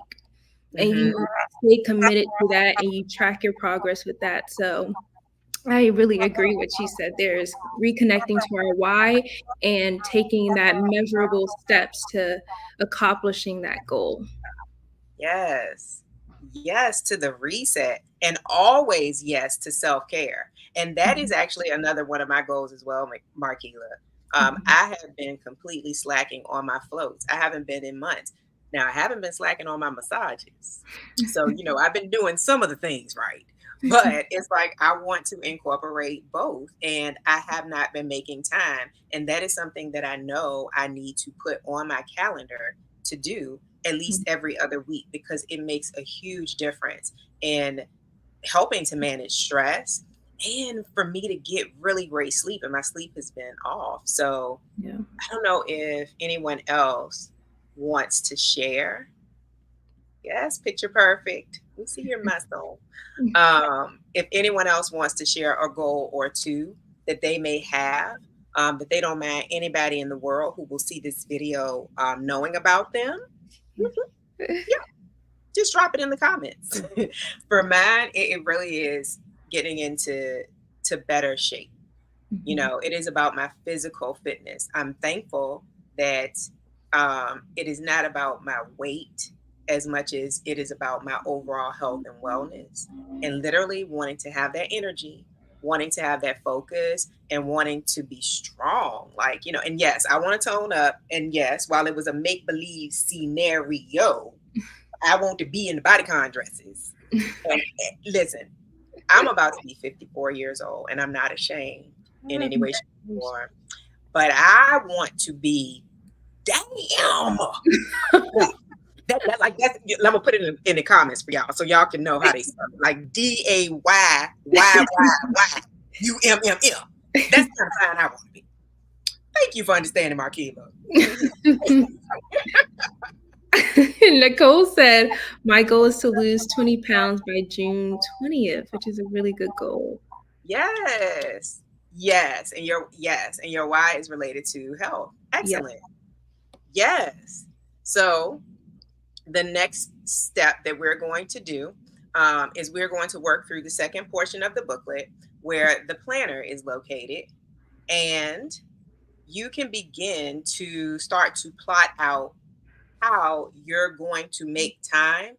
B: And
A: Mm-hmm.
B: you stay committed to that and you track your progress with that. So I really agree what you said. There's reconnecting to our why and taking that measurable steps to accomplishing that goal.
A: Yes. Yes to the reset. And always yes to self care. And that is
B: Mhm.
A: actually another one of my goals as well, Markeyla.
B: Mhm.
A: I have been completely slacking on my floats. I haven't been in months. Now, I haven't been slacking on my massages. So, I've been doing some of the things right. But it's like I want to incorporate both, and I have not been making time. And that is something that I know I need to put on my calendar to do at least every other week, because it makes a huge difference in helping to manage stress and for me to get really great sleep. And my sleep has been off. So
B: Yeah.
A: I don't know if anyone else wants to share. Yes, picture perfect. We see your muscle. If anyone else wants to share a goal or two that they may have, that they don't mind anybody in the world who will see this video knowing about them, yeah, just drop it in the comments. For mine, it really is getting to better shape.
B: Mhm.
A: It is about my physical fitness. I'm thankful that it is not about my weight as much as it is about my overall health and wellness, and literally wanting to have that energy, wanting to have that focus, and wanting to be strong. Like, and yes, I want to tone up. And yes, while it was a make believe scenario, I want to be in the bodycon dresses. And listen, I'm about to be 54 years old, and I'm not ashamed in any way, shape, or form. But I want to be, damn. That's. I'm gonna put it in the comments for y'all, so y'all can know how they spell it. Like DAYYYYUMMM. That's the kind of sign I want to be. Thank you for understanding, Markeyla.
B: Nicole said, my goal is to lose 20 pounds by June 20th, which is a really good goal.
A: Yes. Yes, and your why is related to health.
B: Yeah.
A: Excellent. Yes. So the next step that we're going to do is we're going to work through the second portion of the booklet where the planner is located, and you can begin to start to plot out how you're going to make time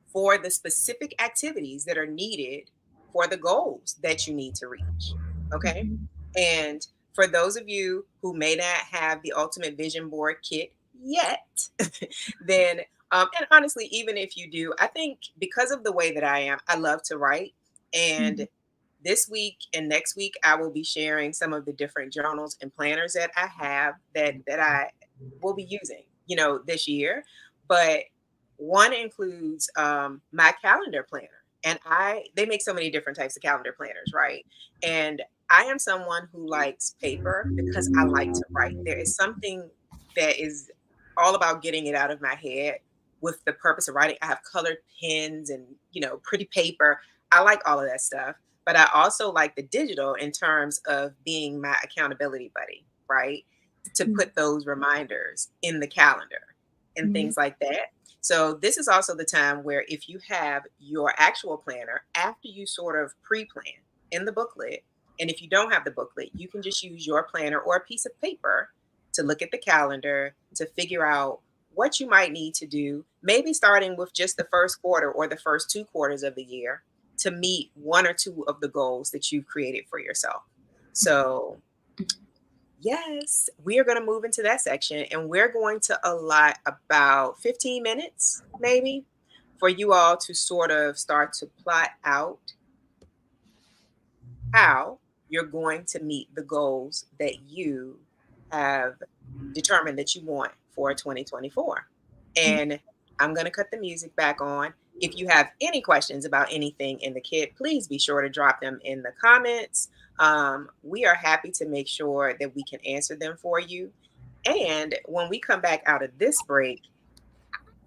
A: for the specific activities that are needed for the goals that you need to reach. Okay.
B: Mhm.
A: And for those of you who may not have the ultimate vision board kit yet, then, and honestly, even if you do, I think because of the way that I am, I love to write. And
B: Mhm.
A: this week and next week, I will be sharing some of the different journals and planners that I have that I will be using, this year. But one includes my calendar planner, and they make so many different types of calendar planners, right? And I am someone who likes paper because I like to write. There is something that is all about getting it out of my head with the purpose of writing. I have colored pens and pretty paper. I like all of that stuff, but I also like the digital in terms of being my accountability buddy, right? to
B: Mm,
A: put those reminders in the calendar and
B: mhm,
A: things like that. So this is also the time where if you have your actual planner after you sort of pre-plan in the booklet, and if you don't have the booklet, you can just use your planner or a piece of paper to look at the calendar to figure out what you might need to do, maybe starting with just the first quarter or the first 2 quarters of the year to meet one or two of the goals that you've created for yourself. So yes, we are going to move into that section and we're going to allot about 15 minutes, maybe, for you all to sort of start to plot out how you're going to meet the goals that you have determined that you want for 2024.
B: mm.
A: And I'm going to cut the music back on. If you have any questions about anything in the kit, please be sure to drop them in the comments. We are happy to make sure that we can answer them for you. And when we come back out of this break,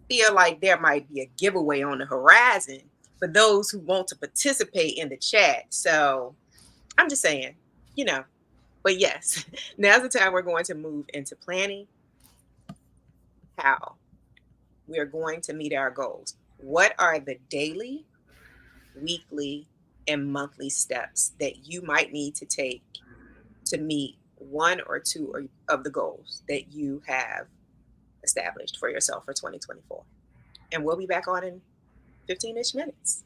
A: feel like there might be a giveaway on the horizon for those who want to participate in the chat. So I'm just saying, you know, but yes, now's the time we're going to move into planning how we are going to meet our goals. What are the daily, weekly, and monthly steps that you might need to take to meet one or two of the goals that you have established for yourself for 2024? And we'll be back on in 15-ish minutes.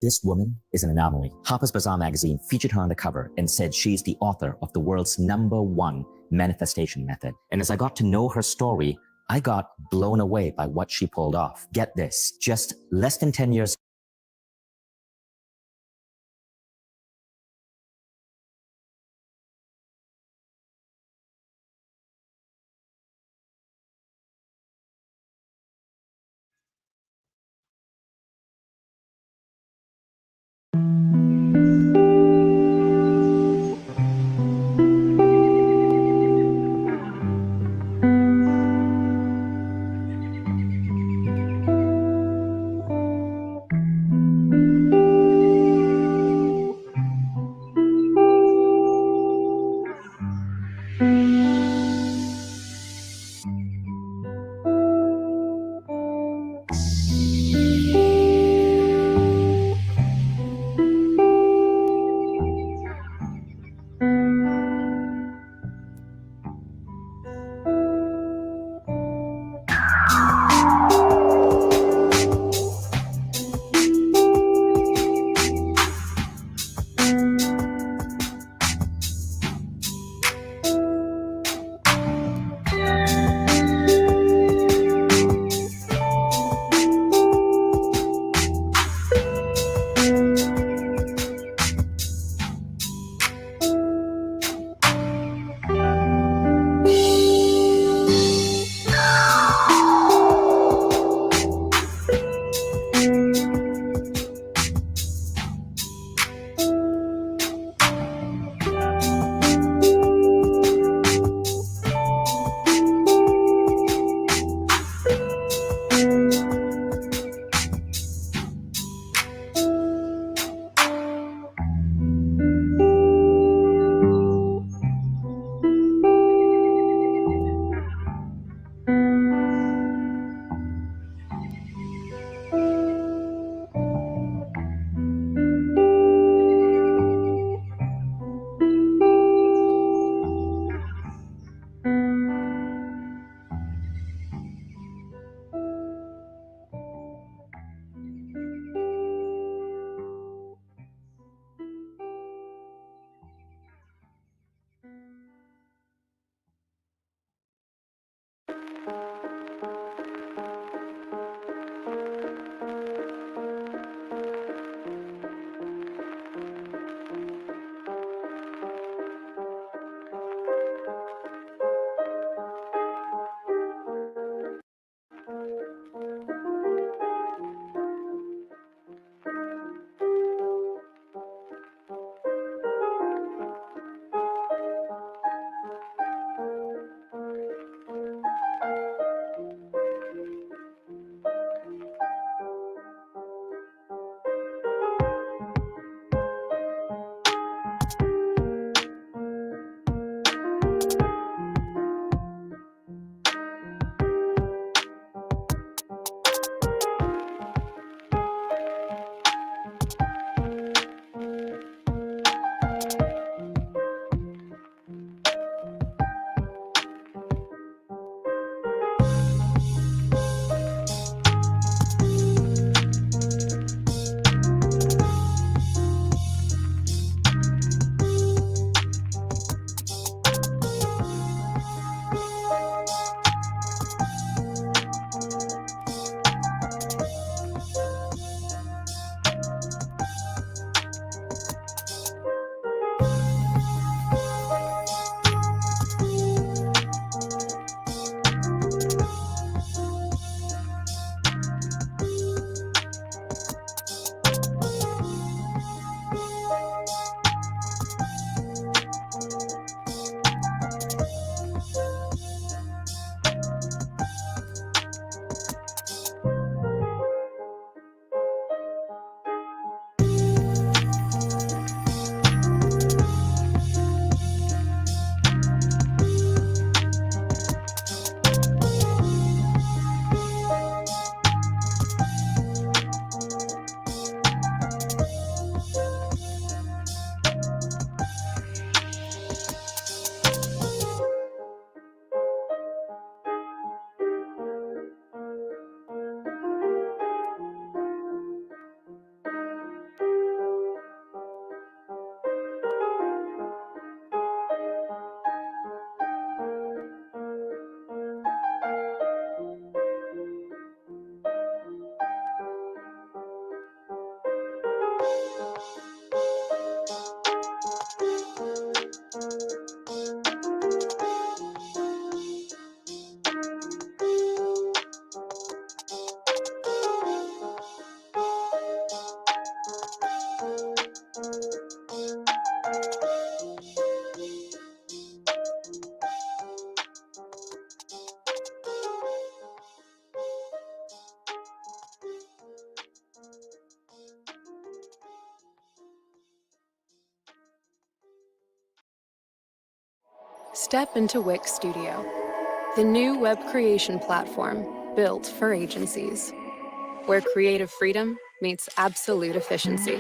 D: This woman is an anomaly. Harper's Bazaar magazine featured her on the cover and said she's the author of the world's #1 manifestation method. And as I got to know her story, I got blown away by what she pulled off. Get this, just less than 10 years
E: Step into Wix Studio, the new web creation platform built for agencies, where creative freedom meets absolute efficiency.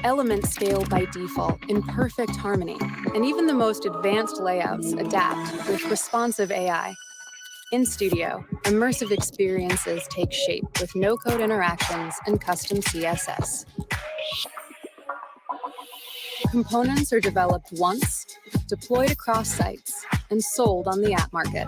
E: Elements scale by default in perfect harmony, and even the most advanced layouts adapt with responsive AI. In Studio, immersive experiences take shape with no-code interactions and custom CSS. Components are developed once, deployed across sites, and sold on the app market.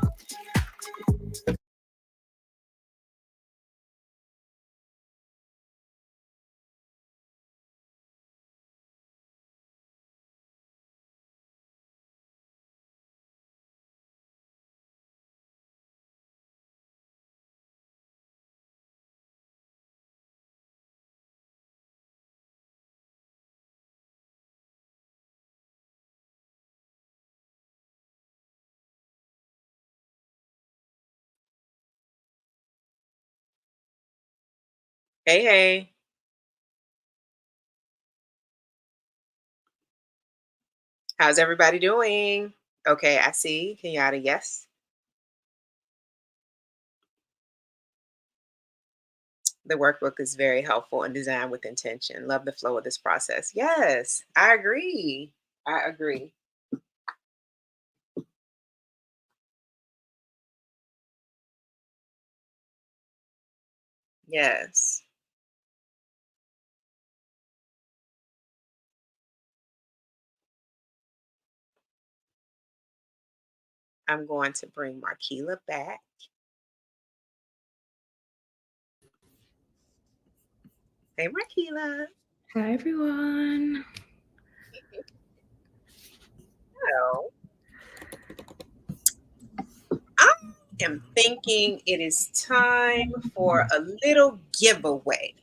A: Hey, hey. How's everybody doing? Okay, I see. Kenyatta, yes. The workbook is very helpful and designed with intention. Love the flow of this process. Yes, I agree. I agree. Yes. I'm going to bring Markeyla back. Hey, Markeyla.
B: Hi, everyone.
A: Hello. I am thinking it is time for a little giveaway.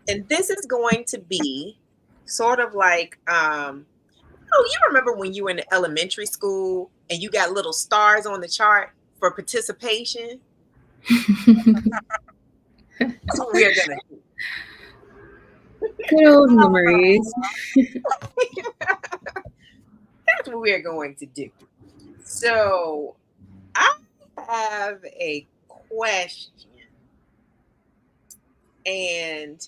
A: And this is going to be sort of like, oh, you remember when you were in elementary school and you got little stars on the chart for participation? That's what we are going to do.
B: Good old memories.
A: That's what we're going to do. So I have a question. And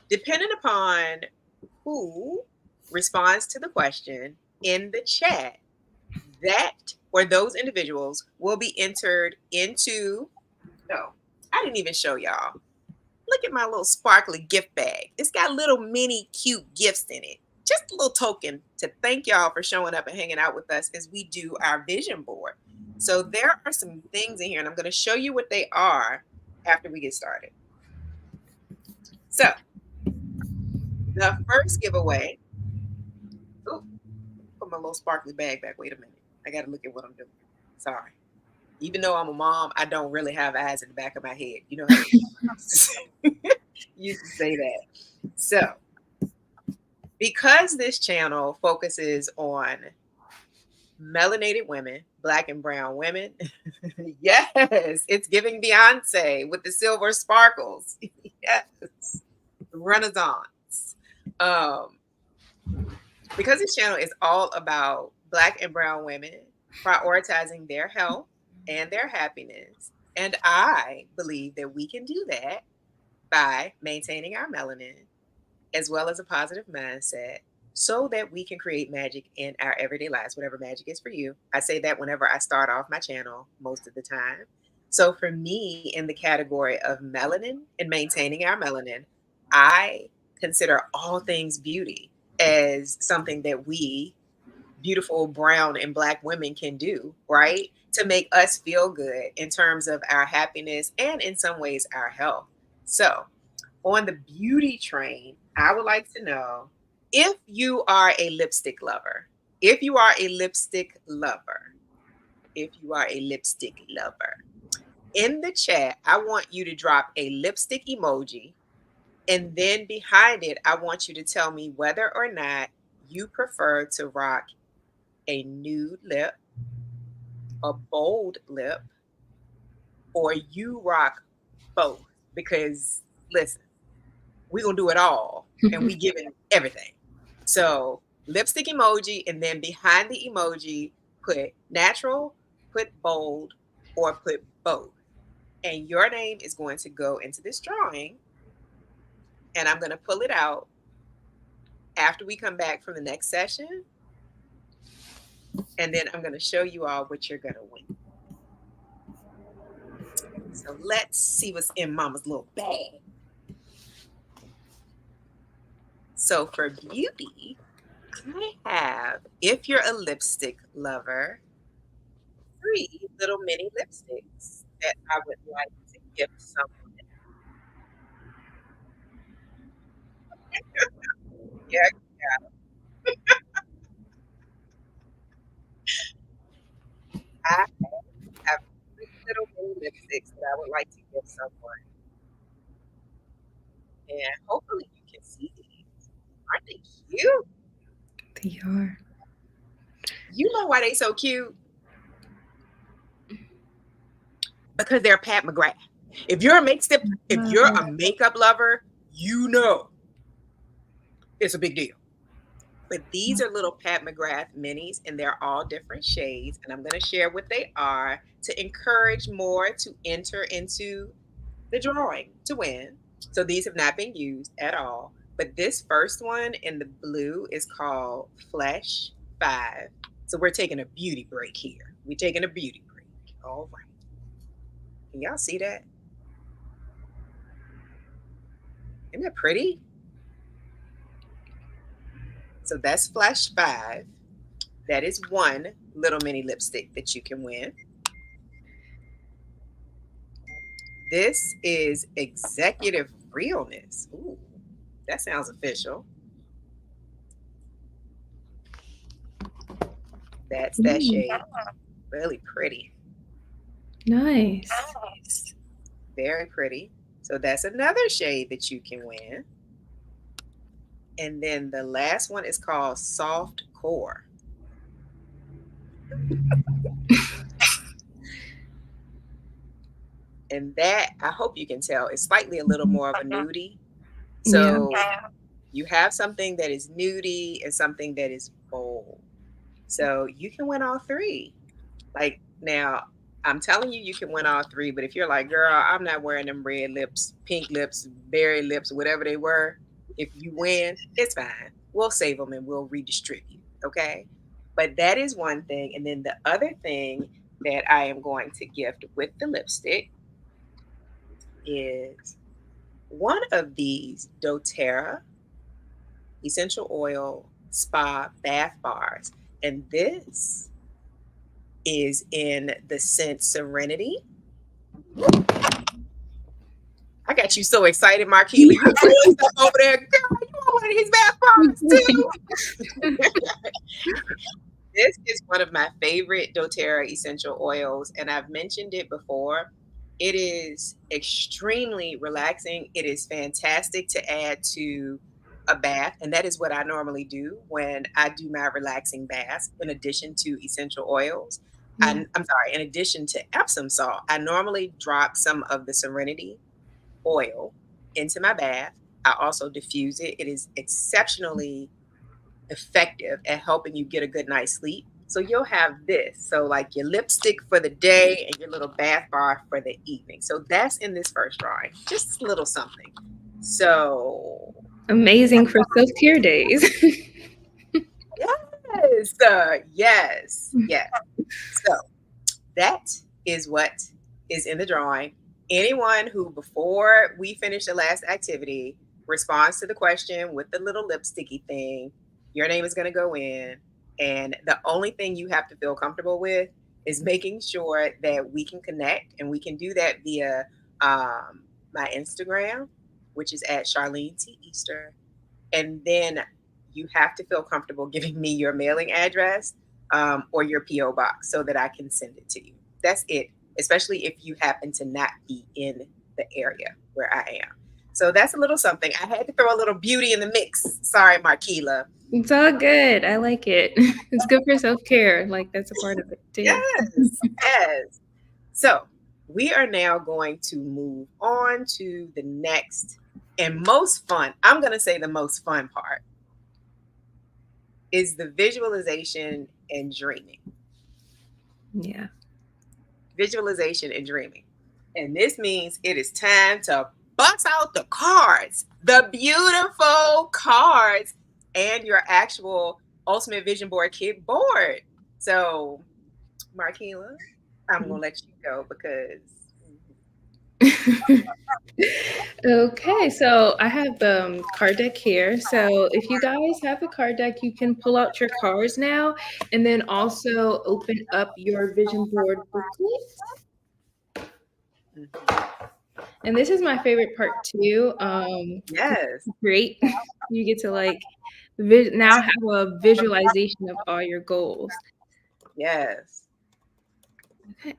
A: depending upon who responds to the question in the chat, that or those individuals will be entered into. No, I didn't even show y'all. Look at my little sparkly gift bag. It's got little mini cute gifts in it. Just a little token to thank y'all for showing up and hanging out with us as we do our vision board. So there are some things in here, and I'm going to show you what they are after we get started. So the first giveaway. Oh, put my little sparkly bag back. Wait a minute. I got to look at what I'm doing. Sorry. Even though I'm a mom, I don't really have eyes in the back of my head. You know how they used to say that. So, because this channel focuses on melanated women, Black and brown women, yes, it's giving Beyonce with the silver sparkles. Yes, Renaissance. Because this channel is all about Black and brown women prioritizing their health and their happiness. And I believe that we can do that by maintaining our melanin as well as a positive mindset so that we can create magic in our everyday lives, whatever magic is for you. I say that whenever I start off my channel most of the time. So for me, in the category of melanin and maintaining our melanin, I consider all things beauty as something that we beautiful brown and Black women can do, right? To make us feel good in terms of our happiness and in some ways our health. So, on the beauty train, I would like to know if you are a lipstick lover. If you are a lipstick lover, if you are a lipstick lover, in the chat, I want you to drop a lipstick emoji. And then behind it, I want you to tell me whether or not you prefer to rock a nude lip, a bold lip, or you rock both. Because listen, we're gonna do it all and we giving everything. So lipstick emoji, and then behind the emoji, put natural, put bold, or put both. And your name is going to go into this drawing, and I'm going to pull it out after we come back from the next session. And then I'm going to show you all what you're going to win. So let's see what's in Mama's little bag. So for beauty, I have, if you're a lipstick lover, 3 little mini lipsticks that I would like to gift someone. Yeah, yeah. I have 3 little mini lipsticks that I would like to give someone. And hopefully you can see these. Aren't they cute?
B: They are.
A: You know why they so cute? Because they're Pat McGrath. If you're a makeup lover, you know it's a big deal. But these are little Pat McGrath minis, and they're all different shades. And I'm going to share what they are to encourage more to enter into the drawing to win. So these have not been used at all. But this first one in the blue is called Flesh 5. So we're taking a beauty break here. We're taking a beauty break. All right. Can y'all see that? Isn't that pretty? So that's Flesh 5. That is one little mini lipstick that you can win. This is Executive Realness. Ooh, that sounds official. That's that shade. Really pretty.
B: Nice.
A: Very pretty. So that's another shade that you can win. And then the last one is called Soft Core. And that, I hope you can tell, is slightly a little more of a nudie. So you have something that is nudie and something that is bold. So you can win all 3. Like, now, I'm telling you, you can win all 3. But if you're like, girl, I'm not wearing them red lips, pink lips, berry lips, whatever they were, if you win, it's fine. We'll save them and we'll redistribute. Okay. But that is one thing. And then the other thing that I am going to gift with the lipstick is one of these doTERRA essential oil spa bath bars. And this is in the scent Serenity. I got you so excited, Markeyla. You doing stuff over there. Girl, you want one of these bath bombs too? This is one of my favorite doTERRA essential oils, and I've mentioned it before. It is extremely relaxing. It is fantastic to add to a bath, and that is what I normally do when I do my relaxing baths. In addition to essential oils, I'm sorry, in addition to Epsom salt, I normally drop some of the Serenity oil into my bath. I also diffuse it. It is exceptionally effective at helping you get a good night's sleep. So you'll have this. So like your lipstick for the day and your little bath bar for the evening. So that's in this first drawing. Just a little something. So
B: amazing for self-care days.
A: Yes. So that is what is in the drawing. Anyone who, before we finish the last activity, responds to the question with the little lipsticky thing, your name is going to go in. And the only thing you have to feel comfortable with is making sure that we can connect. And we can do that via my Instagram, which is at Charlene T Easter. And then you have to feel comfortable giving me your mailing address or your P.O. box so that I can send it to you. That's it, especially if you happen to not be in the area where I am. So that's a little something. I had to throw a little beauty in the mix. Sorry, Markeyla.
B: It's all good. I like it. It's good for self-care. Like, that's a part of it too.
A: Yes. So we are now going to move on to the next and most fun. I'm going to say the most fun part. is the visualization and dreaming.
B: Yeah.
A: Visualization and dreaming. And this means it is time to bust out the cards, the beautiful cards, and your actual Ultimate Vision Board Kit board. So, Markeyla, I'm going to let you go because.
B: Okay, so I have the card deck here. So if you guys have the card deck, you can pull out your cards now and then also open up your vision board booklet. And this is my favorite part too.
A: Yes.
B: Great. You get to like now have a visualization of all your goals.
A: Yes.
B: Okay.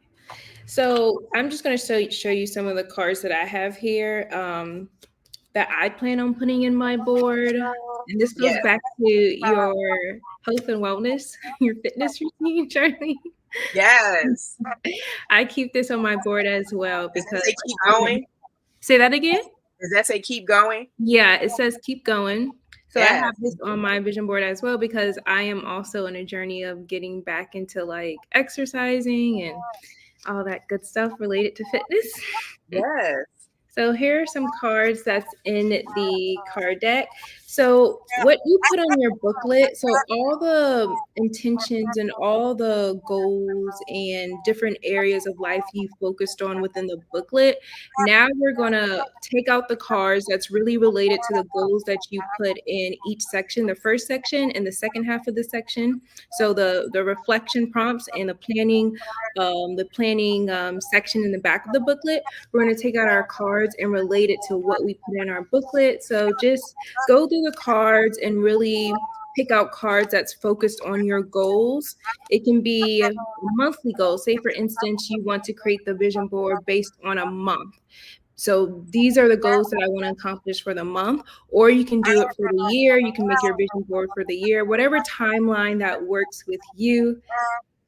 B: So I'm just going to show you some of the cards that I have here that I plan on putting in my board. And this goes back to your health and wellness, your fitness routine, Charlene.
A: Yes.
B: I keep this on my board as well because
A: does it say keep going?
B: Say that again?
A: Does that say keep going?
B: Yeah, it says keep going. So I have this on my vision board as well because I am also in a journey of getting back into like exercising and all that good stuff related to fitness.
A: Yes.
B: So here are some cards that's in the card deck. So what you put on your booklet, so all the intentions and all the goals and different areas of life you focused on within the booklet, now we're going to take out the cards that's really related to the goals that you put in each section, the first section and the second half of the section. So the reflection prompts and the planning section in the back of the booklet, we're going to take out our cards and relate it to what we put in our booklet. So just go through the cards and really pick out cards that's focused on your goals. It can be a monthly goal. Say, for instance, you want to create the vision board based on a month. So these are the goals that I want to accomplish for the month, or you can do it for the year. You can make your vision board for the year, whatever timeline that works with you,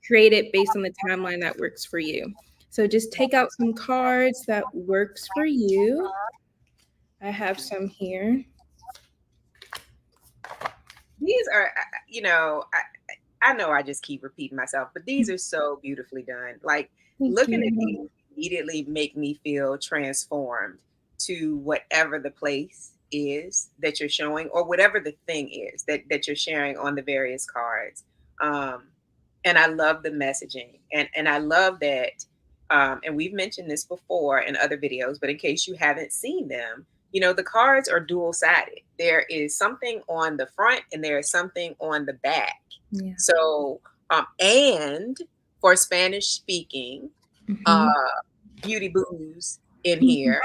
B: create it based on the timeline that works for you. So just take out some cards that works for you. I have some here.
A: These are, I know I just keep repeating myself, but these are so beautifully done. Like looking at these immediately make me feel transformed to whatever the place is that you're showing or whatever the thing is that you're sharing on the various cards. And I love the messaging and I love that. And we've mentioned this before in other videos, but in case you haven't seen them, the cards are dual-sided. There is something on the front and there is something on the back. Yeah. So, and for Spanish speaking, beauty boos in here.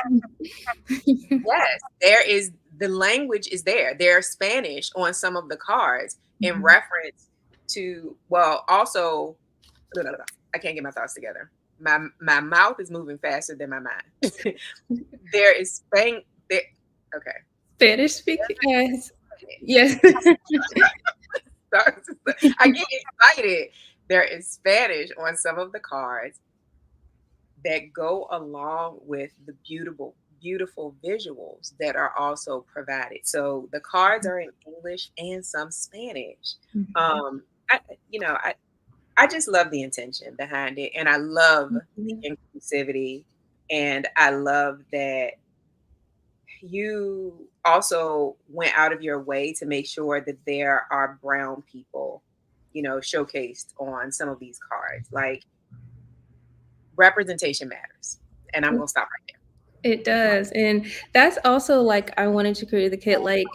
A: Yes, there is, the language is there. There's Spanish on some of the cards in reference to, well, also, I can't get my thoughts together. My mouth is moving faster than my mind. There is Spain. Okay.
B: Spanish speaking. Yes.
A: I get excited. There is Spanish on some of the cards that go along with the beautiful visuals that are also provided. So the cards are in English and some Spanish. I just love the intention behind it, and I love the inclusivity, and I love that you also went out of your way to make sure that there are brown people, showcased on some of these cards. Like, representation matters, and I'm gonna stop right there.
B: It does. And that's also like, I wanted to create the kit, like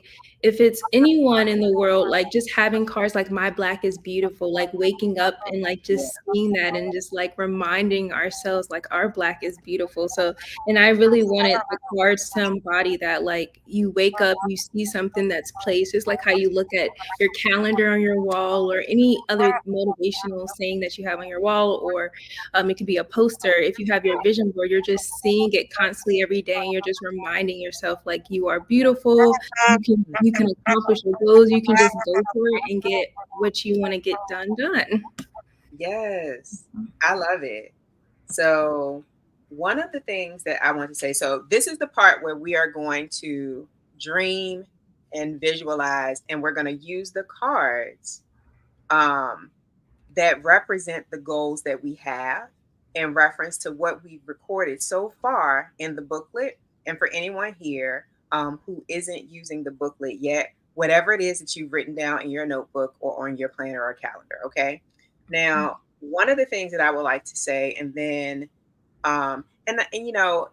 B: if it's anyone in the world, like just having cards like my Black is beautiful, like waking up and like just seeing that and just like reminding ourselves like our Black is beautiful. So, and I really wanted the cards to embody that, like you wake up, you see something that's placed, just like how you look at your calendar on your wall or any other motivational saying that you have on your wall, or it could be a poster. If you have your vision board, you're just seeing it constantly every day and you're just reminding yourself like you are beautiful, you can accomplish your goals, you can just go for it and get what you want to get done.
A: Yes, I love it. So one of the things that I want to say, so this is the part where we are going to dream and visualize, and we're going to use the cards um, that represent the goals that we have in reference to what we've recorded so far in the booklet. And for anyone here who isn't using the booklet yet, whatever it is that you've written down in your notebook or on your planner or calendar, okay? Now, one of the things that I would like to say, and then, and you know,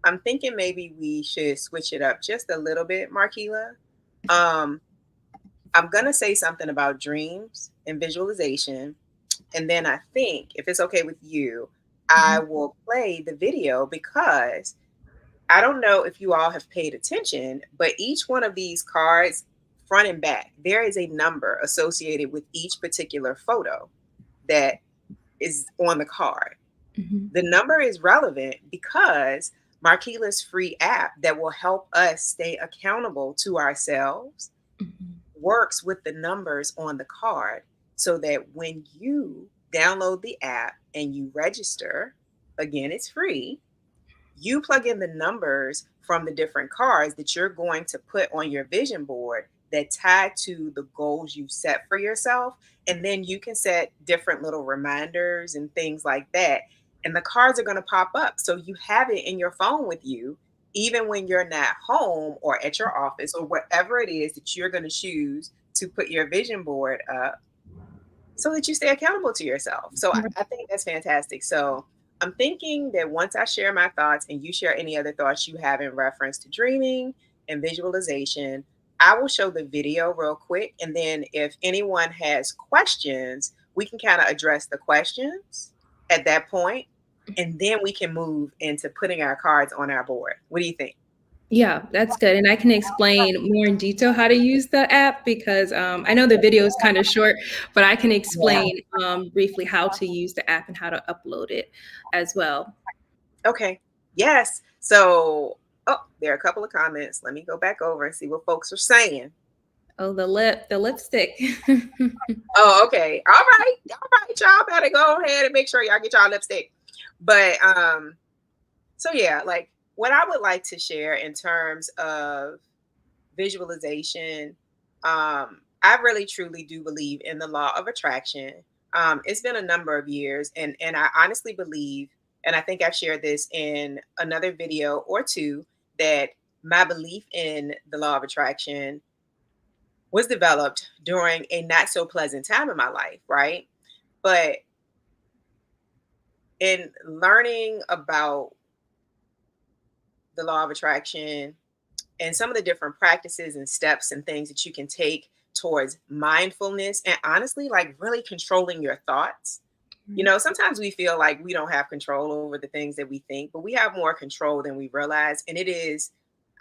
A: I'm thinking maybe we should switch it up just a little bit, Markeyla. Um, I'm going to say something about dreams and visualization. And then I think, if it's okay with you, I will play the video because I don't know if you all have paid attention, but each one of these cards, front and back, there is a number associated with each particular photo that is on the card. The number is relevant because Markeyla's free app that will help us stay accountable to ourselves works with the numbers on the card, so that when you download the app and you register, again, it's free, you plug in the numbers from the different cards that you're going to put on your vision board that tie to the goals you set for yourself. And then you can set different little reminders and things like that. And the cards are going to pop up. So you have it in your phone with you, even when you're not home or at your office or whatever it is that you're going to choose to put your vision board up, so that you stay accountable to yourself. So I think that's fantastic. So I'm thinking that once I share my thoughts and you share any other thoughts you have in reference to dreaming and visualization, I will show the video real quick. And then if anyone has questions, we can kind of address the questions at that point, and then we can move into putting our cards on our board. What do you think?
B: Yeah, that's good. And I can explain more in detail how to use the app because I know the video is kind of short, but I can explain briefly how to use the app and how to upload it as well.
A: Okay. Yes. So, oh, there are a couple of comments. Let me go back over and see what folks are saying.
B: Oh, the lipstick.
A: Oh, okay. All right. All right. Y'all better go ahead and make sure y'all get y'all lipstick. But so yeah, like what I would like to share in terms of visualization, I really truly do believe in the law of attraction. It's been a number of years, and I honestly believe, and I think I've shared this in another video or two, that my belief in the law of attraction was developed during a not so pleasant time in my life, right? But in learning about the law of attraction and some of the different practices and steps and things that you can take towards mindfulness and honestly, like really controlling your thoughts. You know, sometimes we feel like we don't have control over the things that we think, but we have more control than we realize. And it is,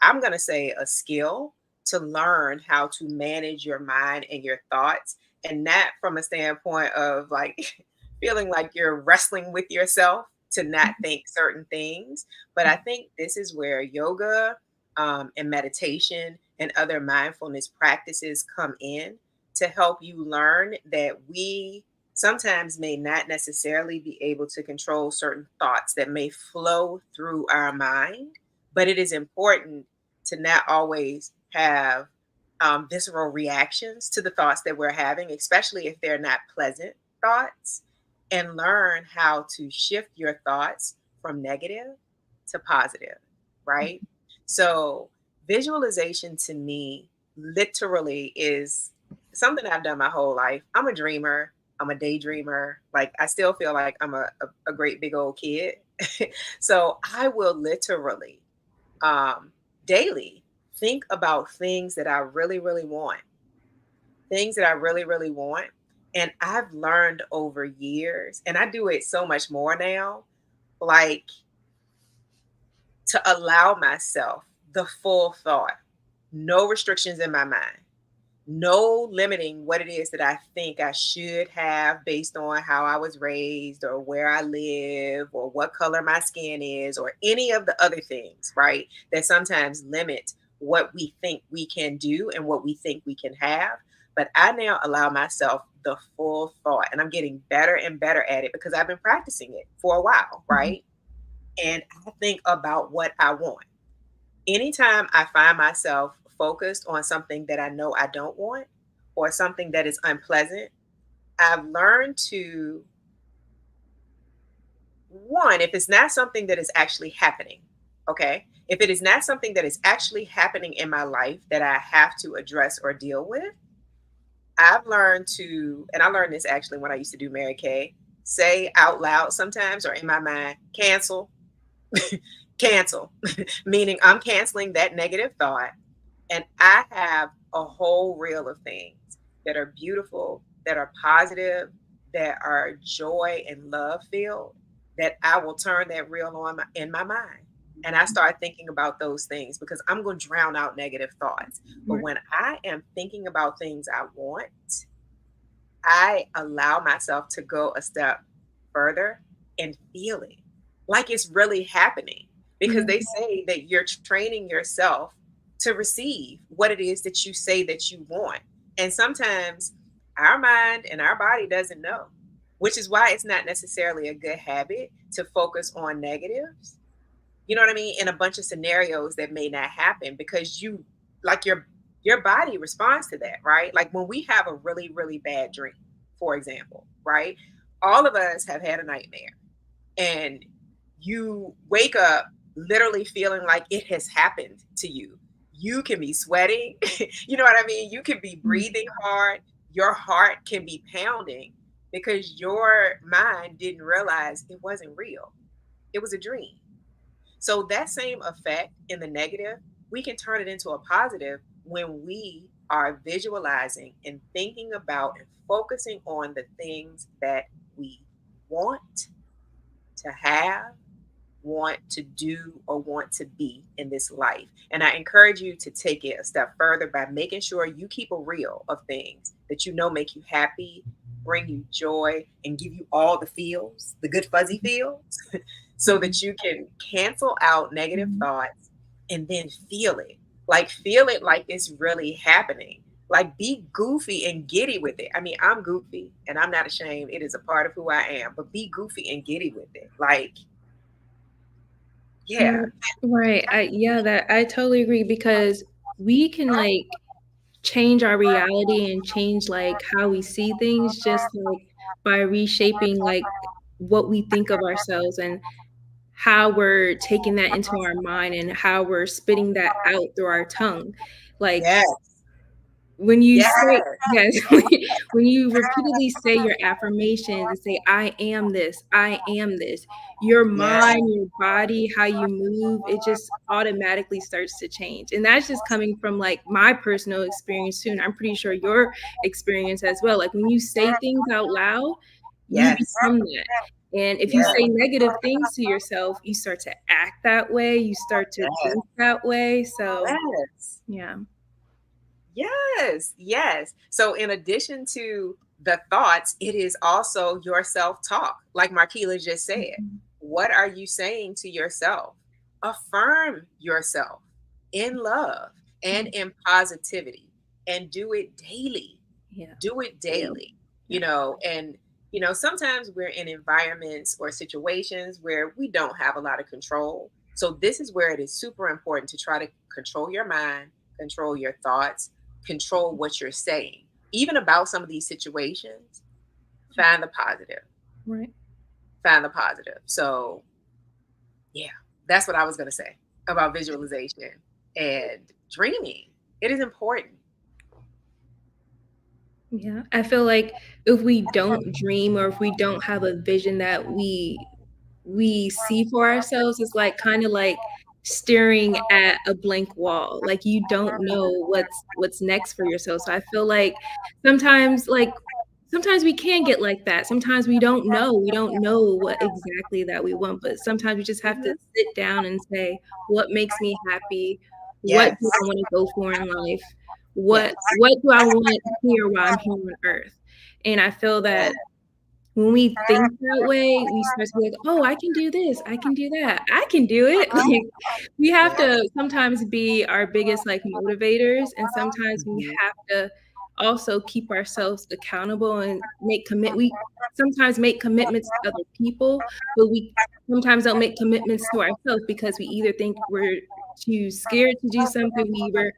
A: I'm going to say, a skill to learn how to manage your mind and your thoughts, and not from a standpoint of like feeling like you're wrestling with yourself to not think certain things. But I think this is where yoga and meditation and other mindfulness practices come in to help you learn that we sometimes may not necessarily be able to control certain thoughts that may flow through our mind, but it is important to not always have visceral reactions to the thoughts that we're having, especially if they're not pleasant thoughts, and learn how to shift your thoughts from negative to positive, right? So visualization to me literally is something I've done my whole life. I'm a dreamer. I'm a daydreamer. Like I still feel like I'm a great big old kid. So I will literally daily think about things that I really, really want. Things that I really, really want. And I've learned over years, and I do it so much more now, like to allow myself the full thought, no restrictions in my mind, no limiting what it is that I think I should have based on how I was raised or where I live or what color my skin is or any of the other things, right? That sometimes limit what we think we can do and what we think we can have. But I now allow myself the full thought, and I'm getting better and better at it because I've been practicing it for a while, right? And I think about what I want. Anytime I find myself focused on something that I know I don't want or something that is unpleasant, I've learned to, one, if it's not something that is actually happening, okay? If it is not something that is actually happening in my life that I have to address or deal with, I've learned to, and I learned this actually when I used to do Mary Kay, say out loud sometimes or in my mind, cancel, cancel, meaning I'm canceling that negative thought. And I have a whole reel of things that are beautiful, that are positive, that are joy and love filled, that I will turn that reel on in my mind. And I start thinking about those things because I'm going to drown out negative thoughts. But when I am thinking about things I want, I allow myself to go a step further and feel it like it's really happening, because they say that you're training yourself to receive what it is that you say that you want. And sometimes our mind and our body doesn't know, which is why it's not necessarily a good habit to focus on negatives. You know what I mean? In a bunch of scenarios that may not happen, because you, like, your body responds to that, right? Like when we have a really, really bad dream, for example, right? All of us have had a nightmare, and you wake up literally feeling like it has happened to you. You can be sweating, you know what I mean? You can be breathing hard, your heart can be pounding because your mind didn't realize it wasn't real. It was a dream. So that same effect in the negative, we can turn it into a positive when we are visualizing and thinking about and focusing on the things that we want to have, want to do, or want to be in this life. And I encourage you to take it a step further by making sure you keep a reel of things that you know make you happy, bring you joy, and give you all the feels, the good fuzzy feels, so that you can cancel out negative thoughts and then feel it. Like feel it like it's really happening. Like be goofy and giddy with it. I mean, I'm goofy and I'm not ashamed. It is a part of who I am, but be goofy and giddy with it. Like, yeah.
B: Right. I totally agree, because we can like change our reality and change like how we see things just like by reshaping like what we think of ourselves and how we're taking that into our mind and how we're spitting that out through our tongue. Like
A: Yes.
B: when you
A: Yes.
B: say, yes, when you repeatedly say your affirmations and say, I am this, your
A: Yes.
B: mind, your body, how you move, it just automatically starts to change. And that's just coming from like my personal experience too. And I'm pretty sure your experience as well. Like when you say things out loud, you
A: Yes.
B: become that. And if you
A: Yes.
B: say negative things to yourself, you start to act that way, you start to think that way. So
A: Yes.
B: yeah.
A: Yes, yes. So, in addition to the thoughts, it is also your self talk, like Markeyla just said. What are you saying to yourself? Affirm yourself in love and in positivity, and do it daily.
B: Yeah.
A: Do it daily,
B: Yeah.
A: and sometimes we're in environments or situations where we don't have a lot of control. So, this is where it is super important to try to control your mind, control your thoughts, control what you're saying, even about some of these situations. Find the positive.
B: Right.
A: Find the positive. So, yeah, that's what I was going to say about visualization and dreaming. It is important.
B: Yeah. I feel like if we don't dream or if we don't have a vision that we see for ourselves, it's like kind of like staring at a blank wall. Like you don't know what's next for yourself. So I feel like sometimes like sometimes we can get like that. Sometimes we don't know. We don't know what exactly that we want, but sometimes we just have to sit down and say, what makes me happy? What
A: Yes.
B: do I want to go for in life?
A: Yes.
B: What do I want here while I'm here on earth? And I feel that when we think that way, we start to be like, oh, I can do this, I can do that, I can do it. Like we have to sometimes be our biggest like motivators, and sometimes we
A: Mhm.
B: have to also keep ourselves accountable and we sometimes make commitments to other people, but we sometimes don't make commitments to ourselves because we either think we're too scared to do something, we either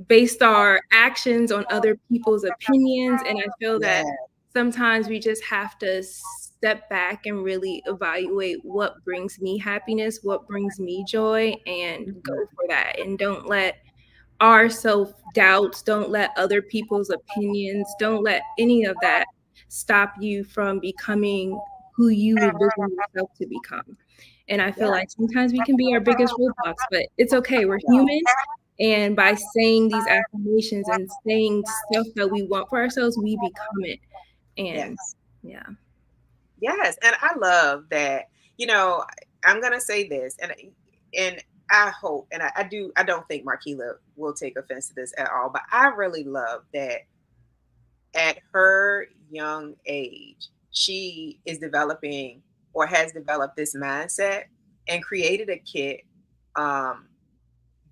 B: based our actions on other people's opinions. And I feel
A: Yeah.
B: that sometimes we just have to step back and really evaluate what brings me happiness, what brings me joy, and go
A: Mhm.
B: for that. And don't let our self-doubts, don't let other people's opinions, don't let any of that stop you from becoming who you envision yourself to become. And I feel
A: Yeah.
B: like sometimes we can be our biggest roadblocks, but it's okay. We're human. And by saying these affirmations and saying stuff that we want for ourselves, we become it. And
A: Yes.
B: yeah.
A: Yes. And I love that, you know, I'm gonna say this, and I hope, and I don't think Markeyla will take offense to this at all, but I really love that at her young age, she is developing or has developed this mindset and created a kit um,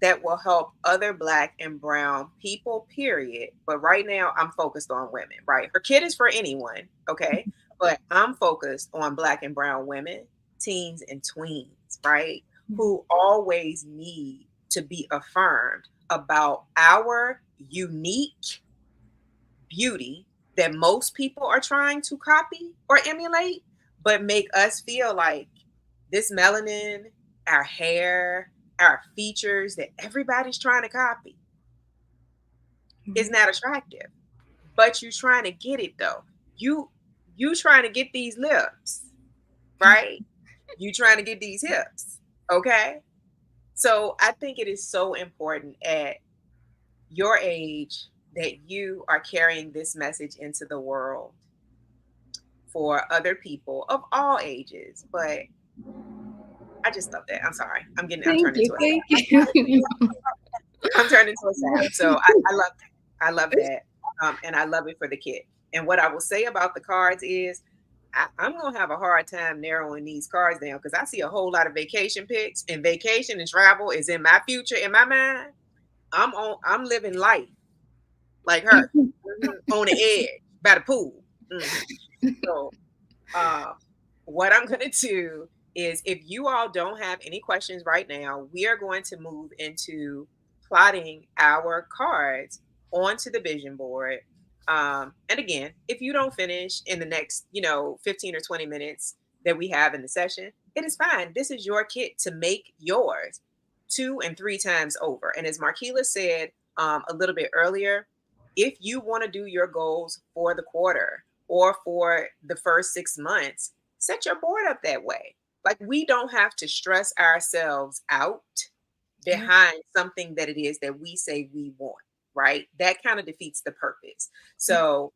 A: that will help other Black and Brown people, period. But right now, I'm focused on women, right? Her kit is for anyone, okay? But I'm focused on Black and Brown women, teens, and tweens, right? Who always need to be affirmed about our unique beauty that most people are trying to copy or emulate, but make us feel like this melanin, our hair, our features that everybody's trying to copy is not attractive. But you trying to get it though. You you trying to get these lips, right? You trying to get these hips. Okay. So I think it is so important at your age that you are carrying this message into the world for other people of all ages. But I just love that. I'm sorry. I'm
B: Thank
A: turning
B: you.
A: into a
B: Thank
A: sap.
B: you.
A: I'm turning into a sap. So I love that. I love that. And I love it for the kid. And what I will say about the cards is I'm gonna have a hard time narrowing these cards down because I see a whole lot of vacation pics, and vacation and travel is in my future, in my mind. I'm living life like her. On the edge by the pool. So uh, what I'm going to do is, if you all don't have any questions right now, we are going to move into plotting our cards onto the vision board. And again, if you don't finish in the next, 15 or 20 minutes that we have in the session, it is fine. This is your kit to make yours 2 and 3 times over. And as Markeyla said a little bit earlier, if you want to do your goals for the quarter or for the first 6 months, set your board up that way. Like, we don't have to stress ourselves out behind something that it is that we say we want, right? That kind of defeats the purpose. So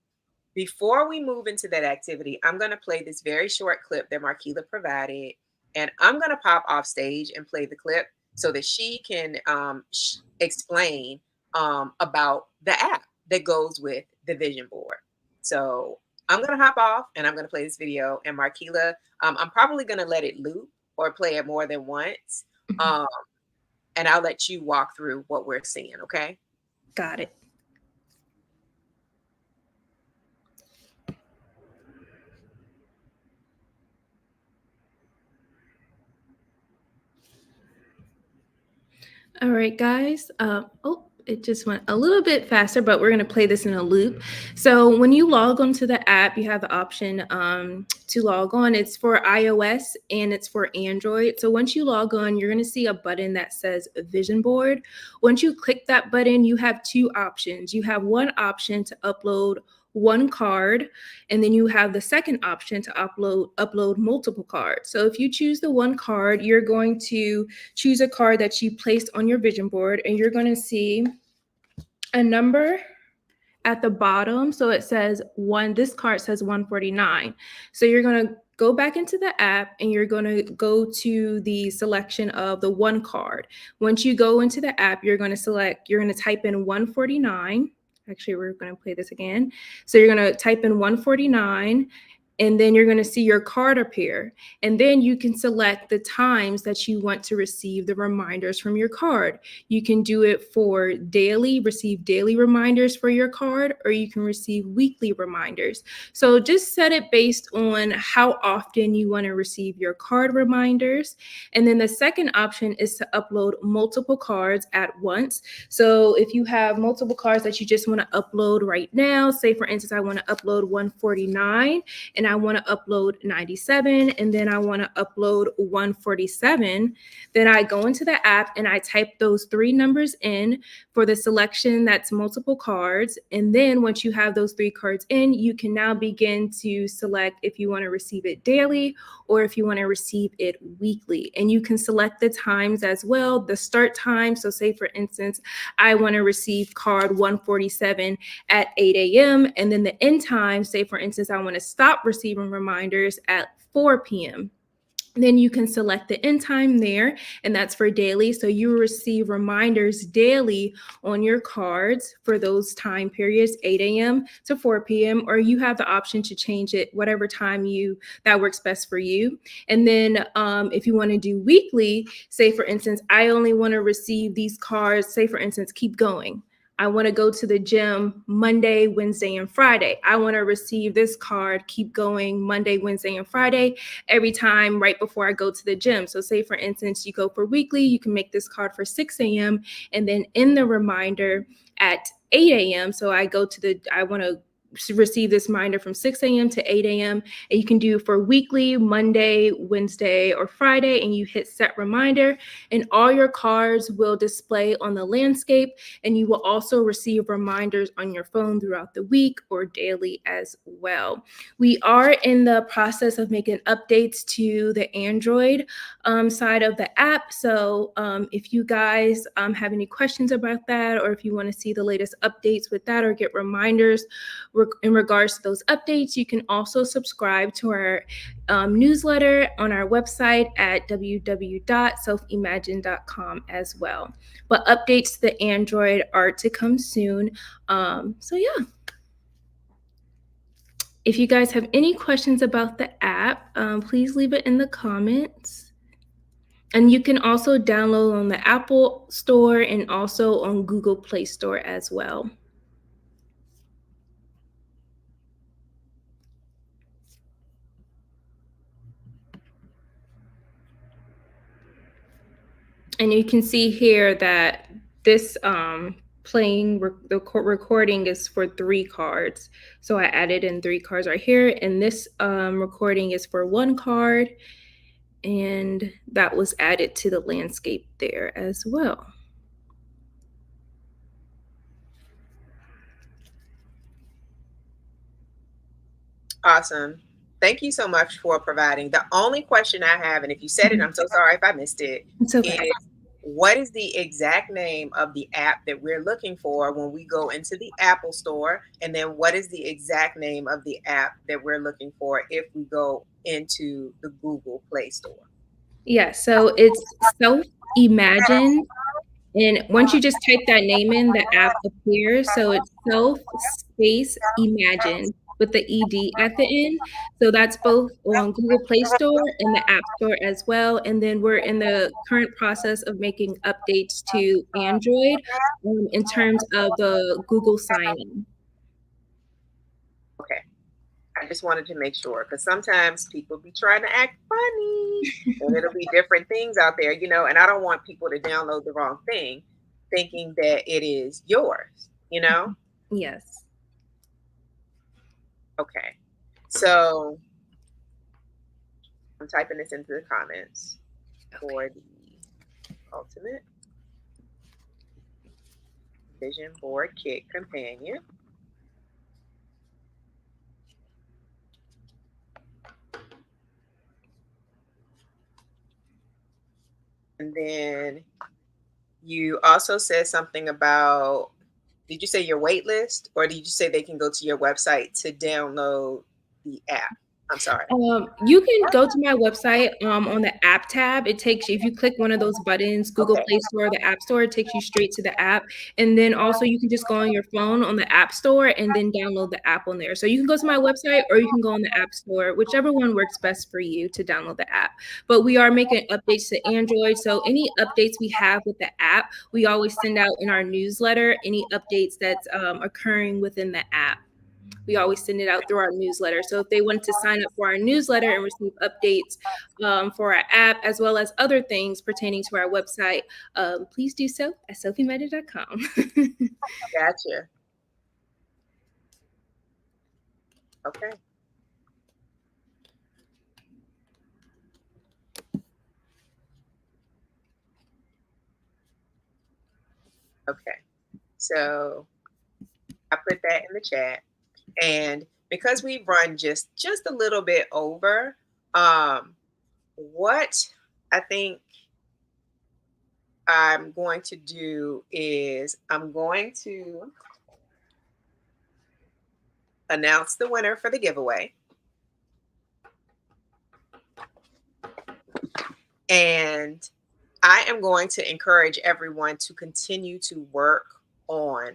A: before we move into that activity, I'm going to play this very short clip that Markeyla provided, and I'm going to pop off stage and play the clip so that she can explain about the app that goes with the vision board. So I'm going to hop off and I'm going to play this video. And Markeyla, I'm probably going to let it loop or play it more than once. Um, and I'll let you walk through what we're seeing, okay?
B: Got it. All right, guys. It just went a little bit faster, but we're going to play this in a loop. So when you log onto the app, you have the option to log on. It's for iOS and it's for Android. So once you log on, you're going to see a button that says Vision Board. Once you click that button, you have two options. You have one option to upload one card, and then you have the second option to upload multiple cards. So if you choose the one card, you're going to choose a card that you placed on your vision board, and you're going to see a number at the bottom. So it says this card says 149. So you're going to go back into the app and you're going to go to the selection of the one card. Once you go into the app, you're going to type in 149. Actually, we're going to play this again. So you're going to type in 149, and then you're going to see your card appear. And then you can select the times that you want to receive the reminders from your card. You can do it for daily, receive daily reminders for your card, or you can receive weekly reminders. So just set it based on how often you want to receive your card reminders. And then the second option is to upload multiple cards at once. So if you have multiple cards that you just want to upload right now, say for instance, I want to upload 149 and I want to upload 97 and then I want to upload 147, then I go into the app and I type those three numbers in for the selection that's multiple cards. And then once you have those three cards in, you can now begin to select if you want to receive it daily or if you want to receive it weekly. And you can select the times as well, the start time. So say for instance, I want to receive card 147 at 8 a.m. And then the end time, say for instance, I want to stop receiving reminders at 4 p.m. Then you can select the end time there, and that's for daily. So you receive reminders daily on your cards for those time periods, 8 a.m. to 4 p.m., or you have the option to change it whatever time that works best for you. And then if you want to do weekly, say for instance, I only want to receive these cards, say for instance, keep going. I want to go to the gym Monday, Wednesday, and Friday. I want to receive this card, keep going Monday, Wednesday, and Friday every time right before I go to the gym. So say, for instance, you go for weekly, you can make this card for 6 a.m. and then in the reminder at 8 a.m. So I want to receive this reminder from 6 a.m. to 8 a.m. And you can do for weekly, Monday, Wednesday, or Friday, and you hit set reminder, and all your cards will display on the landscape, and you will also receive reminders on your phone throughout the week or daily as well. We are in the process of making updates to the Android side of the app. So if you guys have any questions about that, or if you want to see the latest updates with that or get reminders in regards to those updates, you can also subscribe to our newsletter on our website at www.selfimagine.com as well. But updates to the Android are to come soon. So yeah. If you guys have any questions about the app, please leave it in the comments. And you can also download on the Apple Store and also on Google Play Store as well. And you can see here that this recording is for 3 cards. So I added in 3 cards right here, and this recording is for 1 card, and that was added to the landscape there as well.
A: Awesome. Thank you so much for providing. The only question I have, and if you said it, I'm so sorry if I missed it,
B: It's okay.
A: is what is the exact name of the app that we're looking for when we go into the Apple Store? And then what is the exact name of the app that we're looking for if we go into the Google Play Store?
B: Yeah, so it's Self Imagined. And once you just type that name in, the app appears. So it's Self Space Imagined with the ED at the end. So that's both on Google Play Store and the App Store as well. And then we're in the current process of making updates to Android in terms of the Google sign-in.
A: Okay. I just wanted to make sure, because sometimes people be trying to act funny and it'll be different things out there, and I don't want people to download the wrong thing thinking that it is yours,
B: Yes.
A: Okay. So I'm typing this into the comments for the Ultimate Vision Board Kit Companion. And then you also said something about, did you say your wait list, or did you say they can go to your website to download the app? I'm sorry.
B: You can go to my website on the app tab. It takes you, if you click one of those buttons, Google
A: Okay.
B: Play Store, the App Store, it takes you straight to the app. And then also you can just go on your phone on the App Store and then download the app on there. So you can go to my website or you can go on the App Store, whichever one works best for you to download the app. But we are making updates to Android. So any updates we have with the app, we always send out in our newsletter, any updates that's occurring within the app. We always send it out through our newsletter. So if they wanted to sign up for our newsletter and receive updates for our app, as well as other things pertaining to our website, please do so at selfimagined.com.
A: Gotcha. Okay. Okay. So I put that in the chat. And because we run just a little bit over, what I think I'm going to do is I'm going to announce the winner for the giveaway. And I am going to encourage everyone to continue to work on